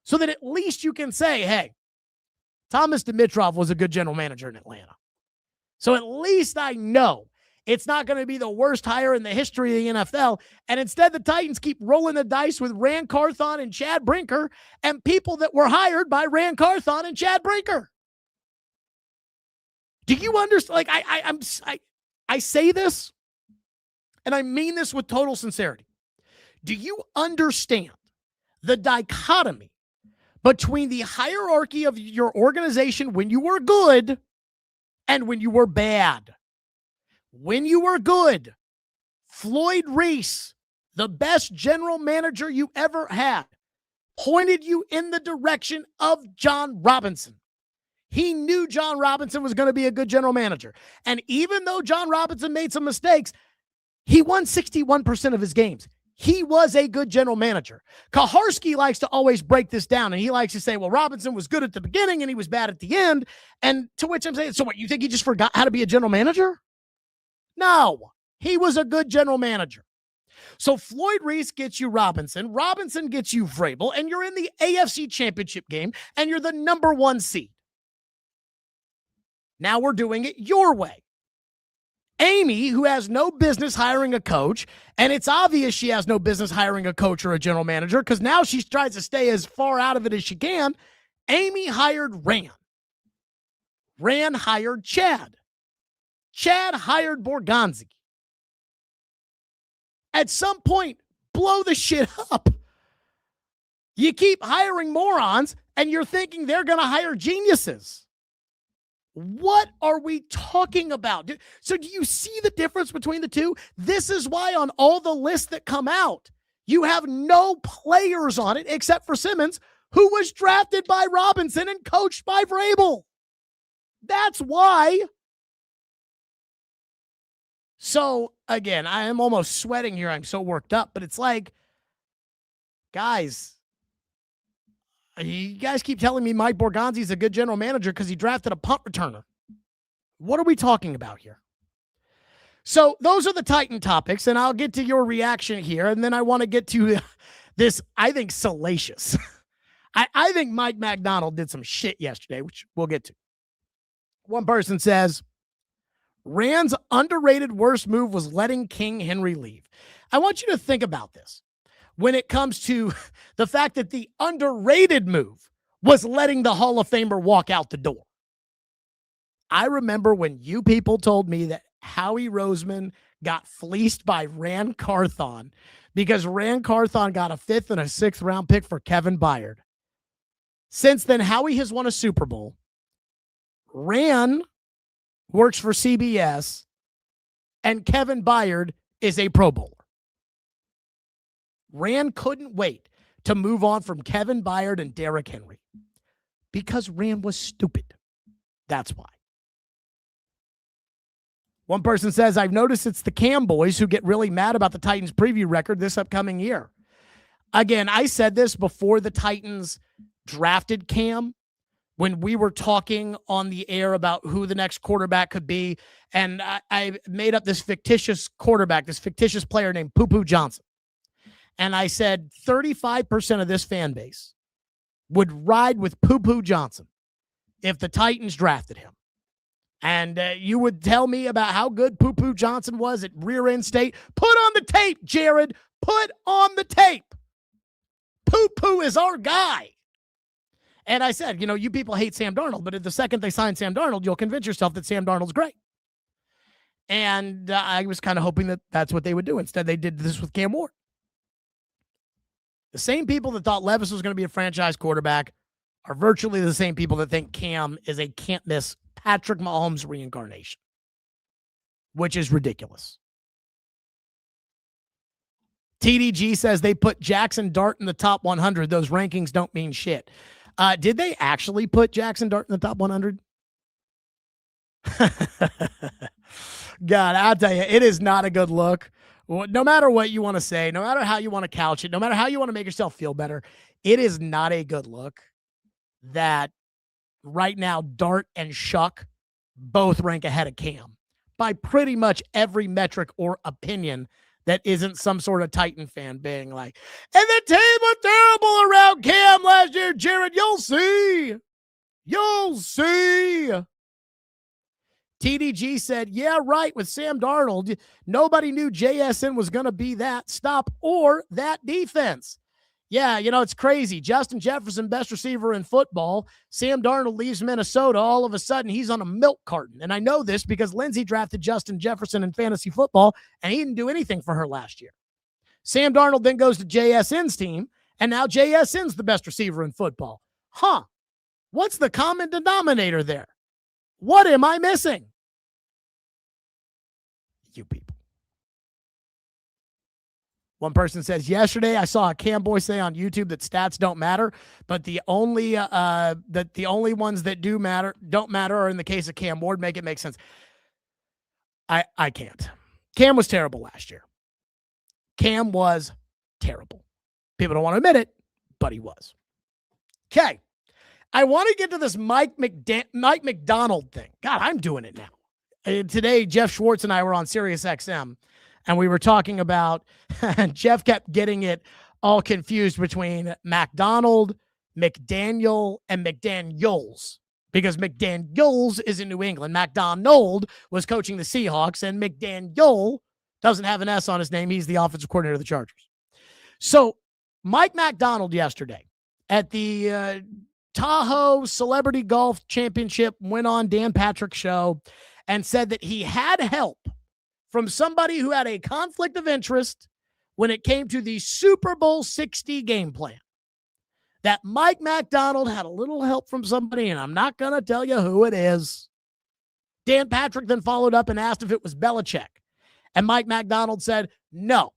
so that at least you can say, hey, Thomas Dimitrov was a good general manager in Atlanta. So at least I know it's not going to be the worst hire in the history of the NFL. And instead, the Titans keep rolling the dice with Rand Carthon and Chad Brinker and people that were hired by Rand Carthon and Chad Brinker. Do you understand? Like, I say this, and I mean this with total sincerity. Do you understand the dichotomy between the hierarchy of your organization when you were good and when you were bad? when you were good, Floyd Reese, the best general manager you ever had, pointed you in the direction of Jon Robinson. He knew Jon Robinson was going to be a good general manager. And even though Jon Robinson made some mistakes, he won 61% of his games. He was a good general manager. Kaharski likes to always break this down, and he likes to say, well, Robinson was good at the beginning and he was bad at the end. And to which I'm saying, so what, you think he just forgot how to be a general manager? No, he was a good general manager. So Floyd Reese gets you Robinson. Robinson gets you Vrabel, and you're in the AFC Championship game, and you're the number 1 seed. Now we're doing it your way. Amy, who has no business hiring a coach, and it's obvious she has no business hiring a coach or a general manager because now she tries to stay as far out of it as she can. Amy hired Ran. Ran hired Chad. Chad hired Borgonzi. At some point, blow the shit up. You keep hiring morons, and you're thinking they're going to hire geniuses. What are we talking about? So do you see the difference between the two? This is why on all the lists that come out, you have no players on it except for Simmons, who was drafted by Robinson and coached by Vrabel. That's why. So, again, I am almost sweating here. I'm so worked up. But it's like, guys, you guys keep telling me Mike Borgonzi is a good general manager because he drafted a punt returner. What are we talking about here? So those are the Titan topics, and I'll get to your reaction here, and then I want to get to this, I think, salacious. I think Mike Macdonald did some shit yesterday, which we'll get to. One person says, Rand's underrated worst move was letting King Henry leave. I want you to think about this. When it comes to the fact that the underrated move was letting the Hall of Famer walk out the door. I remember when you people told me that Howie Roseman got fleeced by Ran Carthon because Ran Carthon got a 5th and a 6th round pick for Kevin Byard. Since then, Howie has won a Super Bowl. Ran works for CBS, and Kevin Byard is a Pro Bowler. Ran couldn't wait to move on from Kevin Byard and Derrick Henry because Ran was stupid. That's why. One person says, I've noticed it's the Cam boys who get really mad about the Titans preview record this upcoming year. Again, I said this before the Titans drafted Cam when we were talking on the air about who the next quarterback could be. And I made up this fictitious quarterback, this fictitious player named Poo-Poo Johnson. And I said 35% of this fan base would ride with Poo-Poo Johnson if the Titans drafted him. And you would tell me about how good Poo-Poo Johnson was at Rear End State. Put on the tape, Jared. Put on the tape. Poo-Poo is our guy. And I said, you people hate Sam Darnold, but at the second they sign Sam Darnold, you'll convince yourself that Sam Darnold's great. And I was kind of hoping that that's what they would do. Instead, they did this with Cam Ward. The same people that thought Levis was going to be a franchise quarterback are virtually the same people that think Cam is a can't-miss Patrick Mahomes reincarnation, which is ridiculous. TDG says they put Jackson Dart in the top 100. Those rankings don't mean shit. Did they actually put Jackson Dart in the top 100? God, I'll tell you, it is not a good look. No matter what you want to say, no matter how you want to couch it, no matter how you want to make yourself feel better, it is not a good look that right now Dart and Shuck both rank ahead of Cam by pretty much every metric or opinion that isn't some sort of Titan fan being like, and the team was terrible around Cam last year, Jared. You'll see. You'll see. TDG said, yeah, right, with Sam Darnold, nobody knew JSN was going to be that stop or that defense. Yeah, it's crazy. Justin Jefferson, best receiver in football. Sam Darnold leaves Minnesota. All of a sudden, he's on a milk carton. And I know this because Lindsay drafted Justin Jefferson in fantasy football, and he didn't do anything for her last year. Sam Darnold then goes to JSN's team, and now JSN's the best receiver in football. Huh. What's the common denominator there? What am I missing? You people. One person says, yesterday I saw a Cam boy say on YouTube that stats don't matter, but the only ones that don't matter are in the case of Cam Ward. Make it make sense. I can't. Cam was terrible last year. Cam was terrible. People don't want to admit it, but he was. Okay. I want to get to this Mike Macdonald thing. God, I'm doing it now. Today, Jeff Schwartz and I were on Sirius XM, and we were talking about, Jeff kept getting it all confused between Macdonald, McDaniel, and McDaniels, because McDaniels is in New England. Macdonald was coaching the Seahawks, and McDaniel doesn't have an S on his name. He's the offensive coordinator of the Chargers. So Mike Macdonald yesterday at the Tahoe Celebrity Golf Championship went on Dan Patrick's show and said that he had help from somebody who had a conflict of interest when it came to the Super Bowl 60 game plan. That Mike Macdonald had a little help from somebody, and I'm not going to tell you who it is. Dan Patrick then followed up and asked if it was Belichick. And Mike Macdonald said no.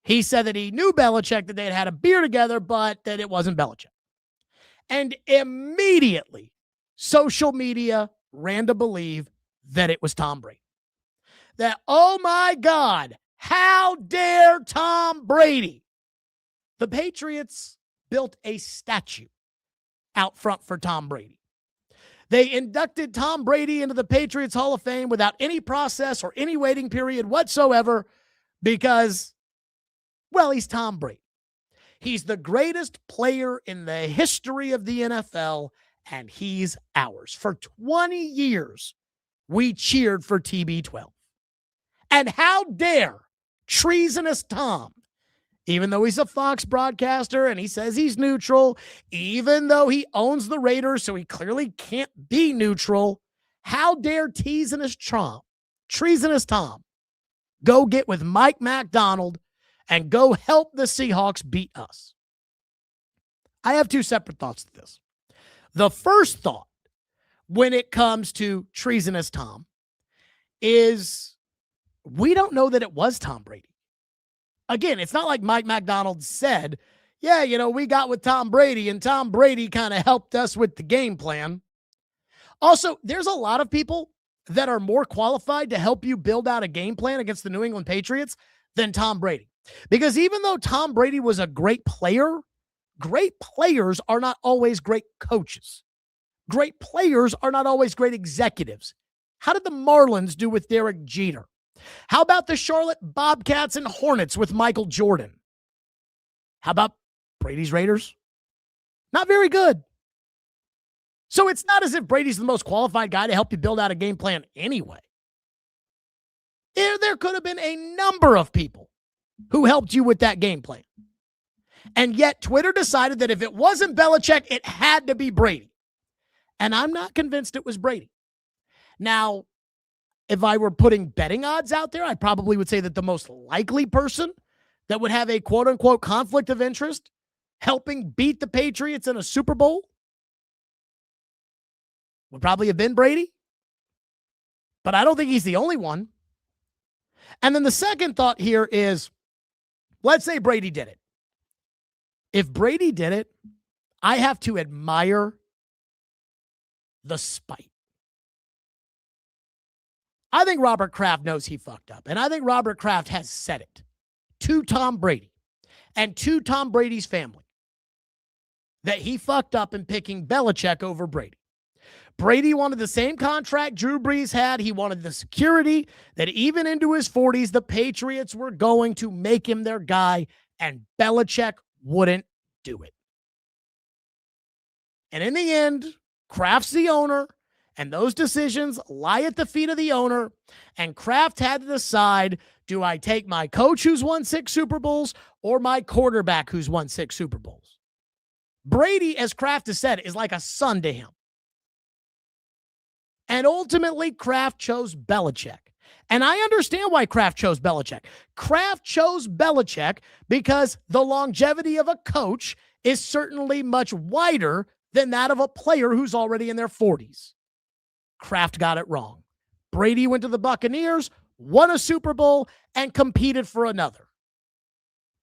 He said that he knew Belichick, that they had had a beer together, but that it wasn't Belichick. And immediately, social media ran to believe that it was Tom Brady. That, oh my God, how dare Tom Brady? The Patriots built a statue out front for Tom Brady. They inducted Tom Brady into the Patriots Hall of Fame without any process or any waiting period whatsoever because, well, he's Tom Brady. He's the greatest player in the history of the NFL, and he's ours. For 20 years, we cheered for TB12. And how dare treasonous Tom, even though he's a Fox broadcaster and he says he's neutral, even though he owns the Raiders, so he clearly can't be neutral, how dare treasonous Tom go get with Mike Macdonald and go help the Seahawks beat us? I have two separate thoughts to this. The first thought, when it comes to treasonous Tom, is we don't know that it was Tom Brady. Again, it's not like Mike Macdonald said, yeah, we got with Tom Brady, and Tom Brady kind of helped us with the game plan. Also, there's a lot of people that are more qualified to help you build out a game plan against the New England Patriots than Tom Brady. Because even though Tom Brady was a great player, great players are not always great coaches. Great players are not always great executives. How did the Marlins do with Derek Jeter? How about the Charlotte Bobcats and Hornets with Michael Jordan? How about Brady's Raiders? Not very good. So it's not as if Brady's the most qualified guy to help you build out a game plan anyway. There could have been a number of people who helped you with that game plan. And yet Twitter decided that if it wasn't Belichick, it had to be Brady. And I'm not convinced it was Brady. Now, if I were putting betting odds out there, I probably would say that the most likely person that would have a quote-unquote conflict of interest helping beat the Patriots in a Super Bowl would probably have been Brady. But I don't think he's the only one. And then the second thought here is, let's say Brady did it. If Brady did it, I have to admire the spite. I think Robert Kraft knows he fucked up. And I think Robert Kraft has said it to Tom Brady and to Tom Brady's family that he fucked up in picking Belichick over Brady. Brady wanted the same contract Drew Brees had. He wanted the security that even into his 40s, the Patriots were going to make him their guy, and Belichick wouldn't do it. And in the end, Kraft's the owner, and those decisions lie at the feet of the owner, and Kraft had to decide, do I take my coach who's won 6 Super Bowls or my quarterback who's won 6 Super Bowls? Brady, as Kraft has said, is like a son to him. And ultimately, Kraft chose Belichick. And I understand why Kraft chose Belichick. Kraft chose Belichick because the longevity of a coach is certainly much wider than that of a player who's already in their 40s. Kraft got it wrong. Brady went to the Buccaneers. won a Super Bowl, and competed for another.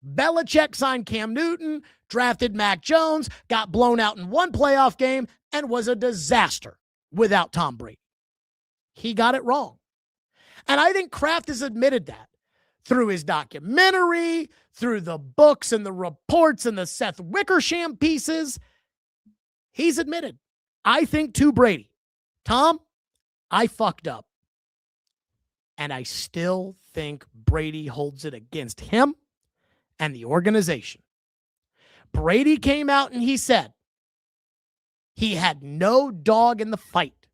Belichick signed Cam Newton, drafted Mac Jones, got blown out in one playoff game, and was a disaster without Tom Brady. He got it wrong. And I think Kraft has admitted that through his documentary, through the books and the reports and the Seth Wickersham pieces. He's admitted, I think to Brady, Tom, I fucked up. And I still think Brady holds it against him and the organization. Brady came out and he said he had no dog in the fight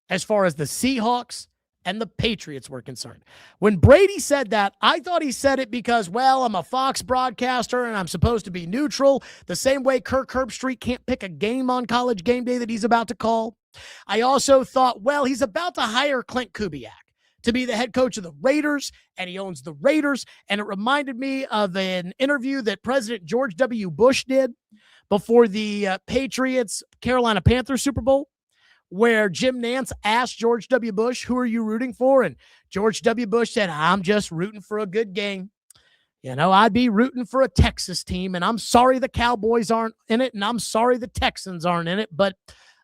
as far as the Seahawks and the Patriots were concerned. When Brady said that, I thought he said it because, well, I'm a Fox broadcaster and I'm supposed to be neutral, the same way Kirk Herbstreit can't pick a game on College Game Day that he's about to call. I also thought, well, he's about to hire Clint Kubiak to be the head coach of the Raiders, and he owns the Raiders, and it reminded me of an interview that President George W. Bush did before the Patriots Carolina Panthers Super Bowl, where Jim Nantz asked George W. Bush, who are you rooting for? And George W. Bush said, I'm just rooting for a good game. You know, I'd be rooting for a Texas team, and I'm sorry the Cowboys aren't in it, and I'm sorry the Texans aren't in it, but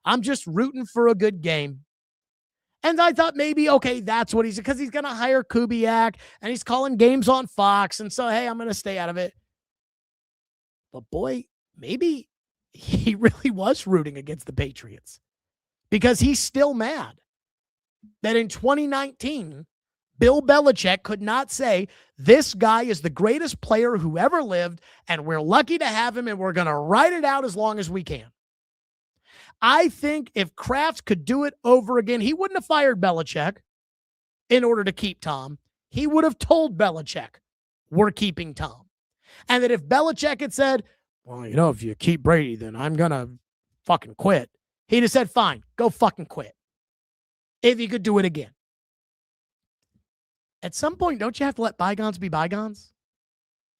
I'm just rooting for a good game. And I thought maybe, okay, that's what because he's going to hire Kubiak, and he's calling games on Fox, and so, hey, I'm going to stay out of it. But boy, maybe he really was rooting against the Patriots, because he's still mad that in 2019, Bill Belichick could not say, this guy is the greatest player who ever lived, and we're lucky to have him, and we're going to ride it out as long as we can. I think if Kraft could do it over again, he wouldn't have fired Belichick in order to keep Tom. He would have told Belichick, we're keeping Tom. And that if Belichick had said, well, you know, if you keep Brady, then I'm going to fucking quit. He'd have said, fine, go fucking quit. If you could do it again. At some point, don't you have to let bygones be bygones?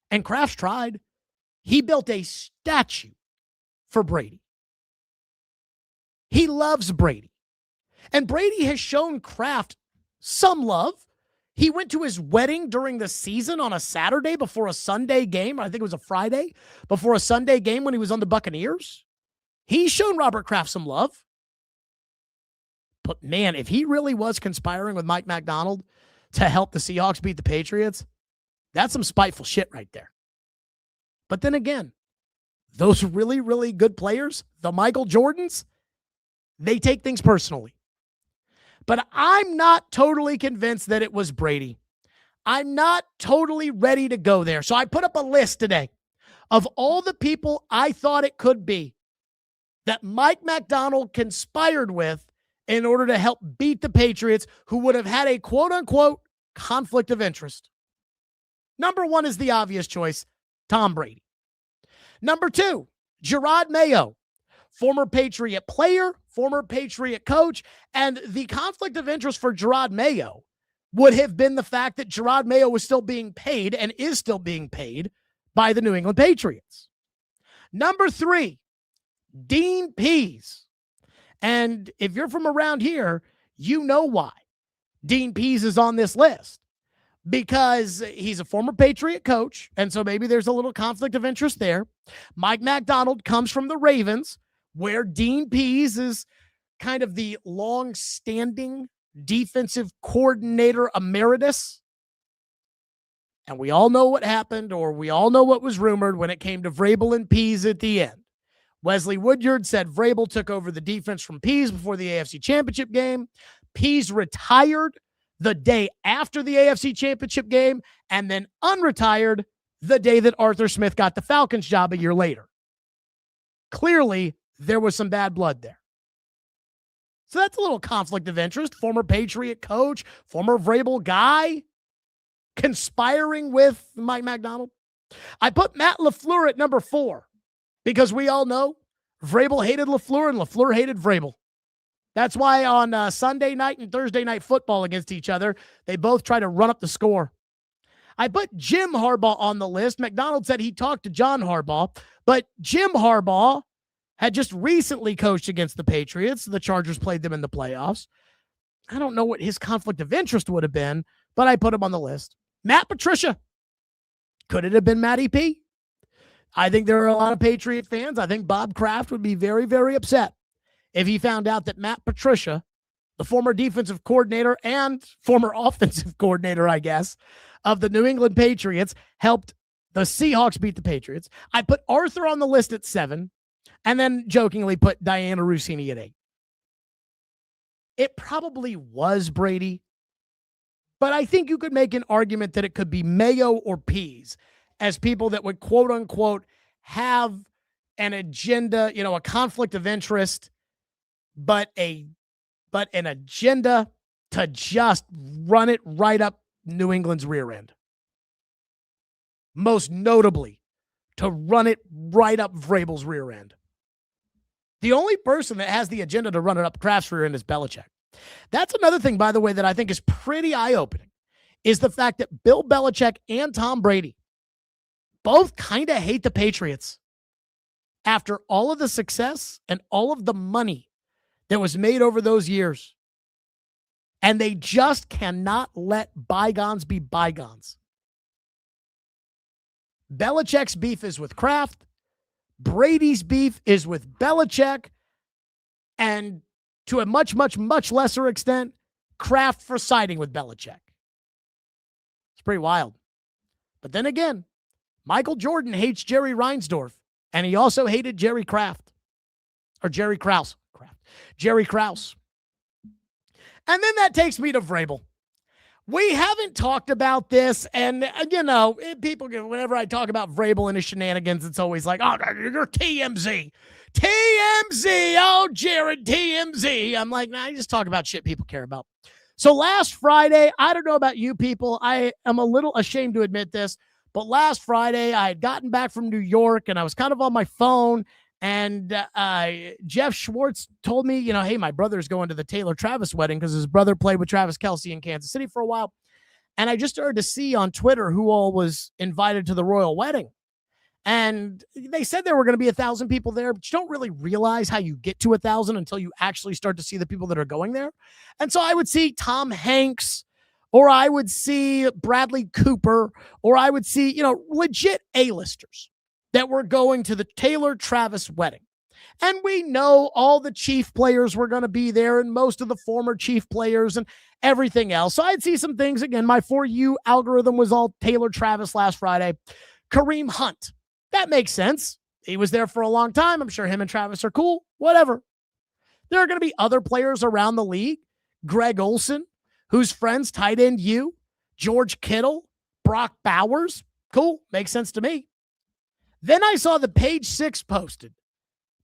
And Kraft's tried. He built a statue for Brady. He loves Brady. And Brady has shown Kraft some love. He went to his wedding during the season on a Saturday before a Sunday game. I think it was a Friday before a Sunday game when he was on the Buccaneers. He's shown Robert Kraft some love. But man, if he really was conspiring with Mike Macdonald to help the Seahawks beat the Patriots, that's some spiteful shit right there. But then again, those really, really good players, the Michael Jordans, they take things personally. But I'm not totally convinced that it was Brady. I'm not totally ready to go there. So I put up a list today of all the people I thought it could be that Mike Macdonald conspired with in order to help beat the Patriots, who would have had a quote-unquote conflict of interest. Number one is the obvious choice, Tom Brady. Number two, Gerard Mayo, former Patriot player, former Patriot coach, and the conflict of interest for Gerard Mayo would have been the fact that Gerard Mayo was still being paid and is still being paid by the New England Patriots. Number three, Dean Pease. And if you're from around here, you know why Dean Pease is on this list. Because he's a former Patriot coach, and so maybe there's a little conflict of interest there. Mike Macdonald comes from the Ravens, where Dean Pease is kind of the long-standing defensive coordinator emeritus. And we all know what happened, or we all know what was rumored when it came to Vrabel and Pease at the end. Wesley Woodyard said Vrabel took over the defense from Pease before the AFC Championship game. Pease retired the day after the AFC Championship game, and then unretired the day that Arthur Smith got the Falcons job a year later. Clearly, there was some bad blood there. So that's a little conflict of interest. Former Patriot coach, former Vrabel guy, conspiring with Mike Macdonald. I put Matt LaFleur at number 4 because we all know Vrabel hated LaFleur and LaFleur hated Vrabel. That's why on Sunday night and Thursday night football against each other, they both try to run up the score. I put Jim Harbaugh on the list. McDonald said he talked to John Harbaugh, but Jim Harbaugh had just recently coached against the Patriots. The Chargers played them in the playoffs. I don't know what his conflict of interest would have been, but I put him on the list. Matt Patricia. Could it have been Matty P? I think there are a lot of Patriot fans. I think Bob Kraft would be very, very upset if he found out that Matt Patricia, the former defensive coordinator and former offensive coordinator, I guess, of the New England Patriots, helped the Seahawks beat the Patriots. I put Arthur on the list at 7, and then jokingly put Dianna Russini at 8. It probably was Brady, but I think you could make an argument that it could be Mayo or Pease as people that would, quote unquote, have an agenda, a conflict of interest, but an agenda to just run it right up New England's rear end. Most notably, to run it right up Vrabel's rear end. The only person that has the agenda to run it up Kraft's rear end is Belichick. That's another thing, by the way, that I think is pretty eye-opening, is the fact that Bill Belichick and Tom Brady both kind of hate the Patriots after all of the success and all of the money that was made over those years. And they just cannot let bygones be bygones. Belichick's beef is with Kraft. Brady's beef is with Belichick. And to a much, much, much lesser extent, Kraft for siding with Belichick. It's pretty wild. But then again, Michael Jordan hates Jerry Reinsdorf, and he also hated Jerry Kraft. Or Jerry Krause. Jerry Krause. And then that takes me to Vrabel. We haven't talked about this, and, people get, whenever I talk about Vrabel and his shenanigans, it's always like, oh, you're TMZ. TMZ, oh, Jared, TMZ. I'm like, nah, I just talk about shit people care about. So last Friday, I don't know about you people, I am a little ashamed to admit this, but last Friday, I had gotten back from New York, and I was kind of on my phone, and Jeff Schwartz told me, hey, my brother's going to the Taylor Travis wedding because his brother played with Travis Kelce in Kansas City for a while. And I just started to see on Twitter who all was invited to the royal wedding. And they said there were going to be 1,000 people there, but you don't really realize how you get to 1,000 until you actually start to see the people that are going there. And so I would see Tom Hanks, or I would see Bradley Cooper, or I would see, legit A-listers that were going to the Taylor Travis wedding. And we know all the Chief players were going to be there, and most of the former Chief players and everything else. So I'd see some things. Again, my For You algorithm was all Taylor Travis last Friday. Kareem Hunt. That makes sense. He was there for a long time. I'm sure him and Travis are cool. Whatever. There are going to be other players around the league. Greg Olson, whose friends, tight end you, George Kittle, Brock Bowers. Cool. Makes sense to me. Then I saw the Page Six posted.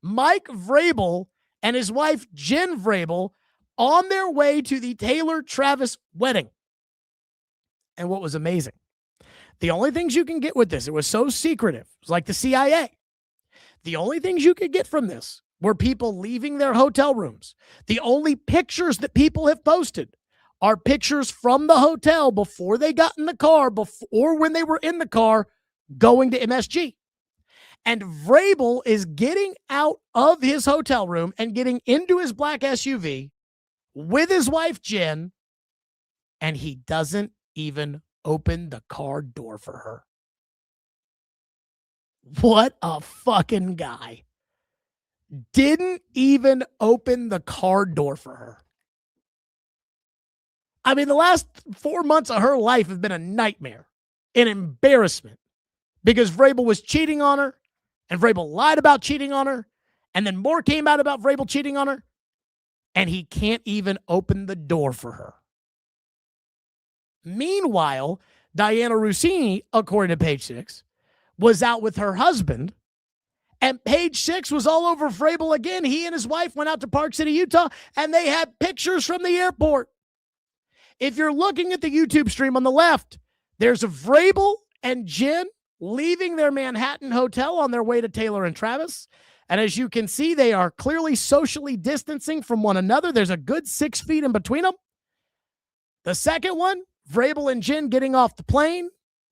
Mike Vrabel and his wife, Jen Vrabel, on their way to the Taylor Travis wedding. And what was amazing, the only things you can get with this, it was so secretive. It was like the CIA. The only things you could get from this were people leaving their hotel rooms. The only pictures that people have posted are pictures from the hotel before they got in the car, or when they were in the car going to MSG. And Vrabel is getting out of his hotel room and getting into his black SUV with his wife, Jen, and he doesn't even open the car door for her. What a fucking guy. Didn't even open the car door for her. I mean, the last 4 months of her life have been a nightmare, an embarrassment, because Vrabel was cheating on her, and Vrabel lied about cheating on her, and then more came out about Vrabel cheating on her, and he can't even open the door for her. Meanwhile, Dianna Russini, according to Page Six, was out with her husband, and Page Six was all over Vrabel again. He and his wife went out to Park City, Utah, and they had pictures from the airport. If you're looking at the YouTube stream on the left, there's a Vrabel and Jen leaving their Manhattan hotel on their way to Taylor and Travis. And as you can see, they are clearly socially distancing from one another. There's a good 6 feet in between them. The second one, Vrabel and Jen getting off the plane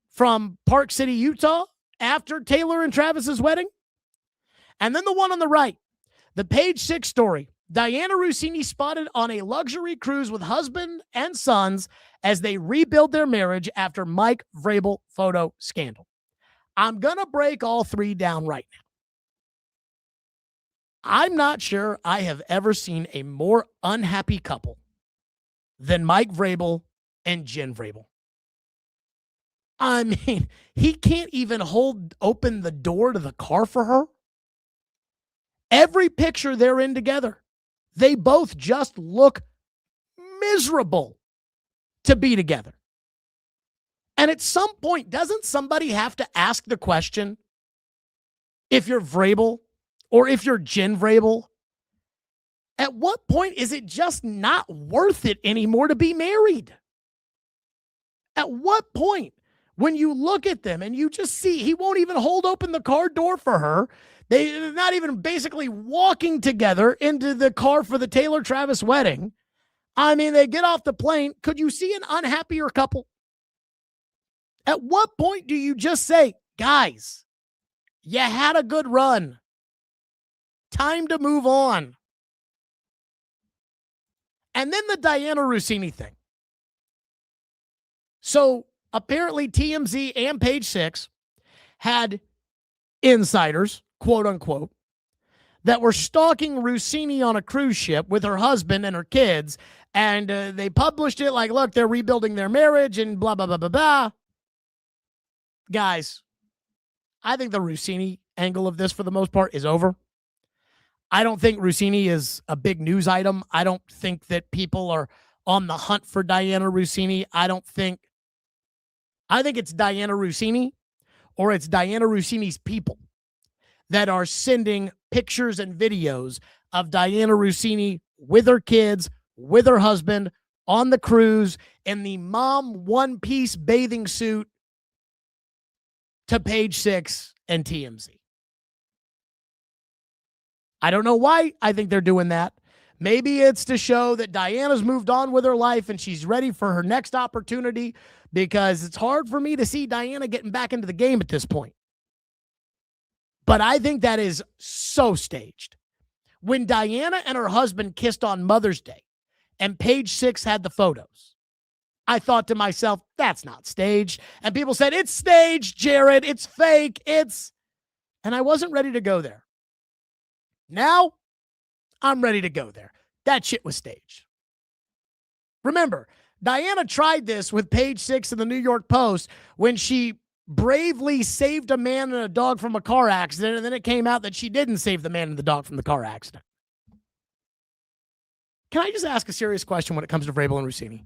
from Park City, Utah, after Taylor and Travis's wedding. And then the one on the right, the Page Six story Dianna Russini spotted on a luxury cruise with husband and sons as they rebuild their marriage after Mike Vrabel photo scandal. I'm going to break all three down right now. I'm not sure I have ever seen a more unhappy couple than Mike Vrabel and Jen Vrabel. I mean, he can't even hold open the door to the car for her. Every picture they're in together, they both just look miserable to be together. And at some point, doesn't somebody have to ask the question, if you're Vrabel or if you're Jen Vrabel, at what point is it just not worth it anymore to be married? At what point, when you look at them and you just see he won't even hold open the car door for her, they're not even basically walking together into the car for the Taylor Travis wedding. I mean, they get off the plane. Could you see an unhappier couple? At what point do you just say, guys, you had a good run. Time to move on. And then the Dianna Russini thing. So apparently TMZ and Page Six had insiders, quote unquote, that were stalking Russini on a cruise ship with her husband and her kids. And they published it like, look, they're rebuilding their marriage and blah, blah, blah, blah, blah. Guys, I think the Russini angle of this, for the most part, is over. I don't think Russini is a big news item. I don't think that people are on the hunt for Dianna Russini. I think it's Dianna Russini or it's Dianna Russini's people that are sending pictures and videos of Dianna Russini with her kids, with her husband, on the cruise, in the mom one-piece bathing suit to Page Six and TMZ. I don't know why I think they're doing that. Maybe it's to show that Diana's moved on with her life and she's ready for her next opportunity, because it's hard for me to see Dianna getting back into the game at this point. But I think that is so staged. When Dianna and her husband kissed on Mother's Day and Page Six had the photos, I thought to myself, that's not staged. And people said, it's staged, Jared. It's fake. And I wasn't ready to go there. Now, I'm ready to go there. That shit was staged. Remember, Dianna tried this with Page Six in the New York Post when she bravely saved a man and a dog from a car accident, and then it came out that she didn't save the man and the dog from the car accident. Can I just ask a serious question when it comes to Vrabel and Russini?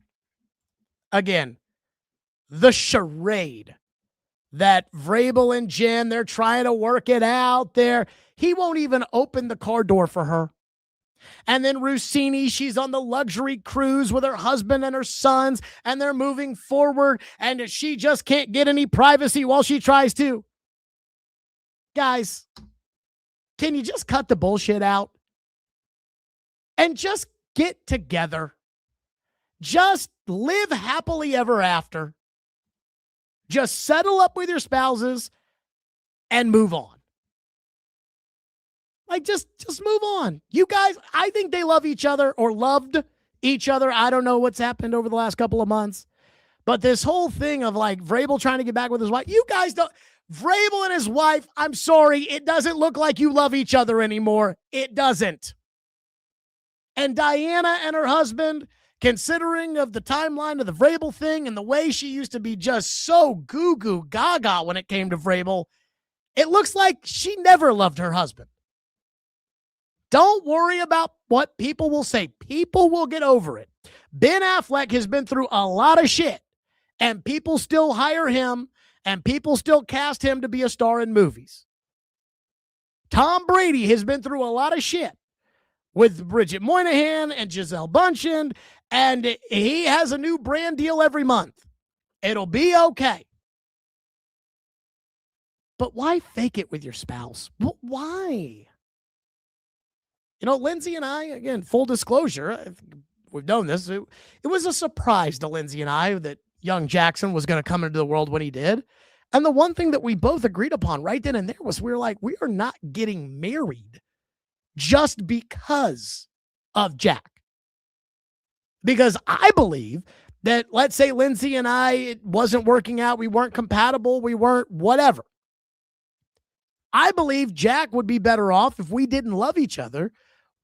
Again, the charade that Vrabel and Jen, they're trying to work it out there. He won't even open the car door for her. And then Russini, she's on the luxury cruise with her husband and her sons, and they're moving forward, and she just can't get any privacy while she tries to. Guys, can you just cut the bullshit out and just get together? Just live happily ever after. Just settle up with your spouses and move on. Like, just move on. You guys, I think they love each other or loved each other. I don't know what's happened over the last couple of months. But this whole thing of like Vrabel trying to get back with his wife, you guys don't. Vrabel and his wife, I'm sorry, it doesn't look like you love each other anymore. It doesn't. And Dianna and her husband, considering of the timeline of the Vrabel thing and the way she used to be just so goo-goo gaga when it came to Vrabel, it looks like she never loved her husband. Don't worry about what people will say. People will get over it. Ben Affleck has been through a lot of shit, and people still hire him, and people still cast him to be a star in movies. Tom Brady has been through a lot of shit with Bridget Moynihan and Gisele Bündchen, and he has a new brand deal every month. It'll be okay. But why fake it with your spouse? Why? You know, Lindsay and I, again, full disclosure, we've known this. It was a surprise to Lindsay and I that young Jackson was going to come into the world when he did. And the one thing that we both agreed upon right then and there was we were like, we are not getting married just because of Jack. Because I believe that, let's say Lindsay and I, it wasn't working out, we weren't compatible, we weren't whatever. I believe Jack would be better off if we didn't love each other,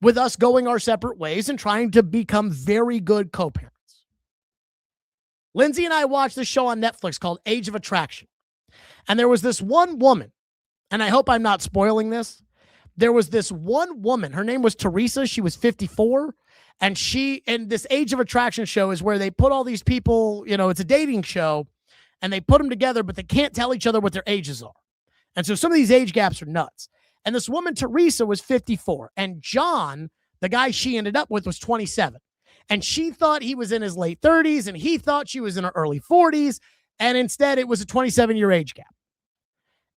with us going our separate ways and trying to become very good co-parents. Lindsay and I watched this show on Netflix called Age of Attraction. And there was this one woman, and I hope I'm not spoiling this. There was this one woman, her name was Teresa. She was 54. And this Age of Attraction show is where they put all these people, it's a dating show, and they put them together, but they can't tell each other what their ages are. And so some of these age gaps are nuts. And this woman, Teresa, was 54. And John, the guy she ended up with, was 27. And she thought he was in his late 30s, and he thought she was in her early 40s. And instead, it was a 27-year age gap.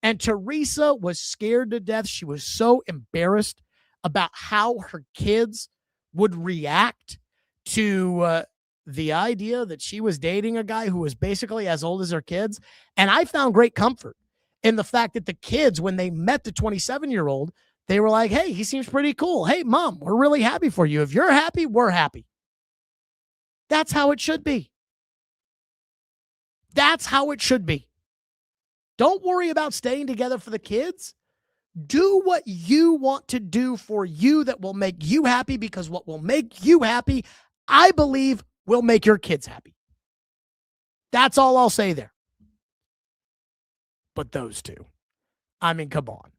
And Teresa was scared to death. She was so embarrassed about how her kids would react to the idea that she was dating a guy who was basically as old as her kids. And I found great comfort in the fact that the kids, when they met the 27-year-old, they were like, hey, he seems pretty cool. Hey, Mom, we're really happy for you. If you're happy, we're happy. That's how it should be. That's how it should be. Don't worry about staying together for the kids. Do what you want to do for you that will make you happy, because what will make you happy, I believe, will make your kids happy. That's all I'll say there. But those two, I mean, come on.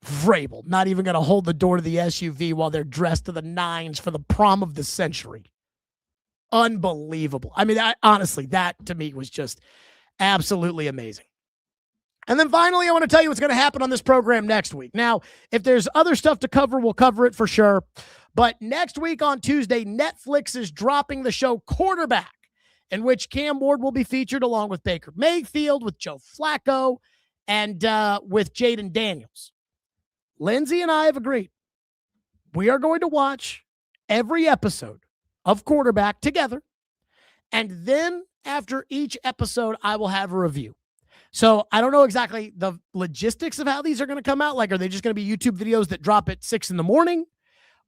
Vrabel, not even going to hold the door to the SUV while they're dressed to the nines for the prom of the century. Unbelievable. I mean, honestly, that to me was just absolutely amazing. And then finally, I want to tell you what's going to happen on this program next week. Now, if there's other stuff to cover, we'll cover it for sure. But next week on Tuesday, Netflix is dropping the show Quarterback, in which Cam Ward will be featured along with Baker Mayfield, with Joe Flacco, and with Jaden Daniels. Lindsay and I have agreed we are going to watch every episode of Quarterback together. And then after each episode, I will have a review. So I don't know exactly the logistics of how these are going to come out. Like, are they just going to be YouTube videos that drop at 6 a.m?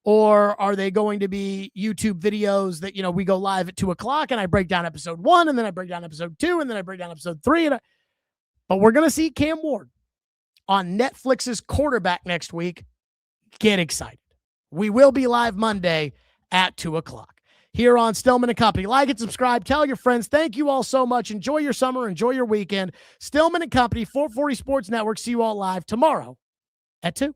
Or are they going to be YouTube videos that, we go live at 2:00 and I break down episode 1, and then I break down episode 2, and then I break down episode 3. But we're going to see Cam Ward on Netflix's Quarterback next week. Get excited. We will be live Monday at 2:00 here on Stillman and Company. Like and subscribe. Tell your friends. Thank you all so much. Enjoy your summer. Enjoy your weekend. Stillman and Company, 440 Sports Network. See you all live tomorrow at 2.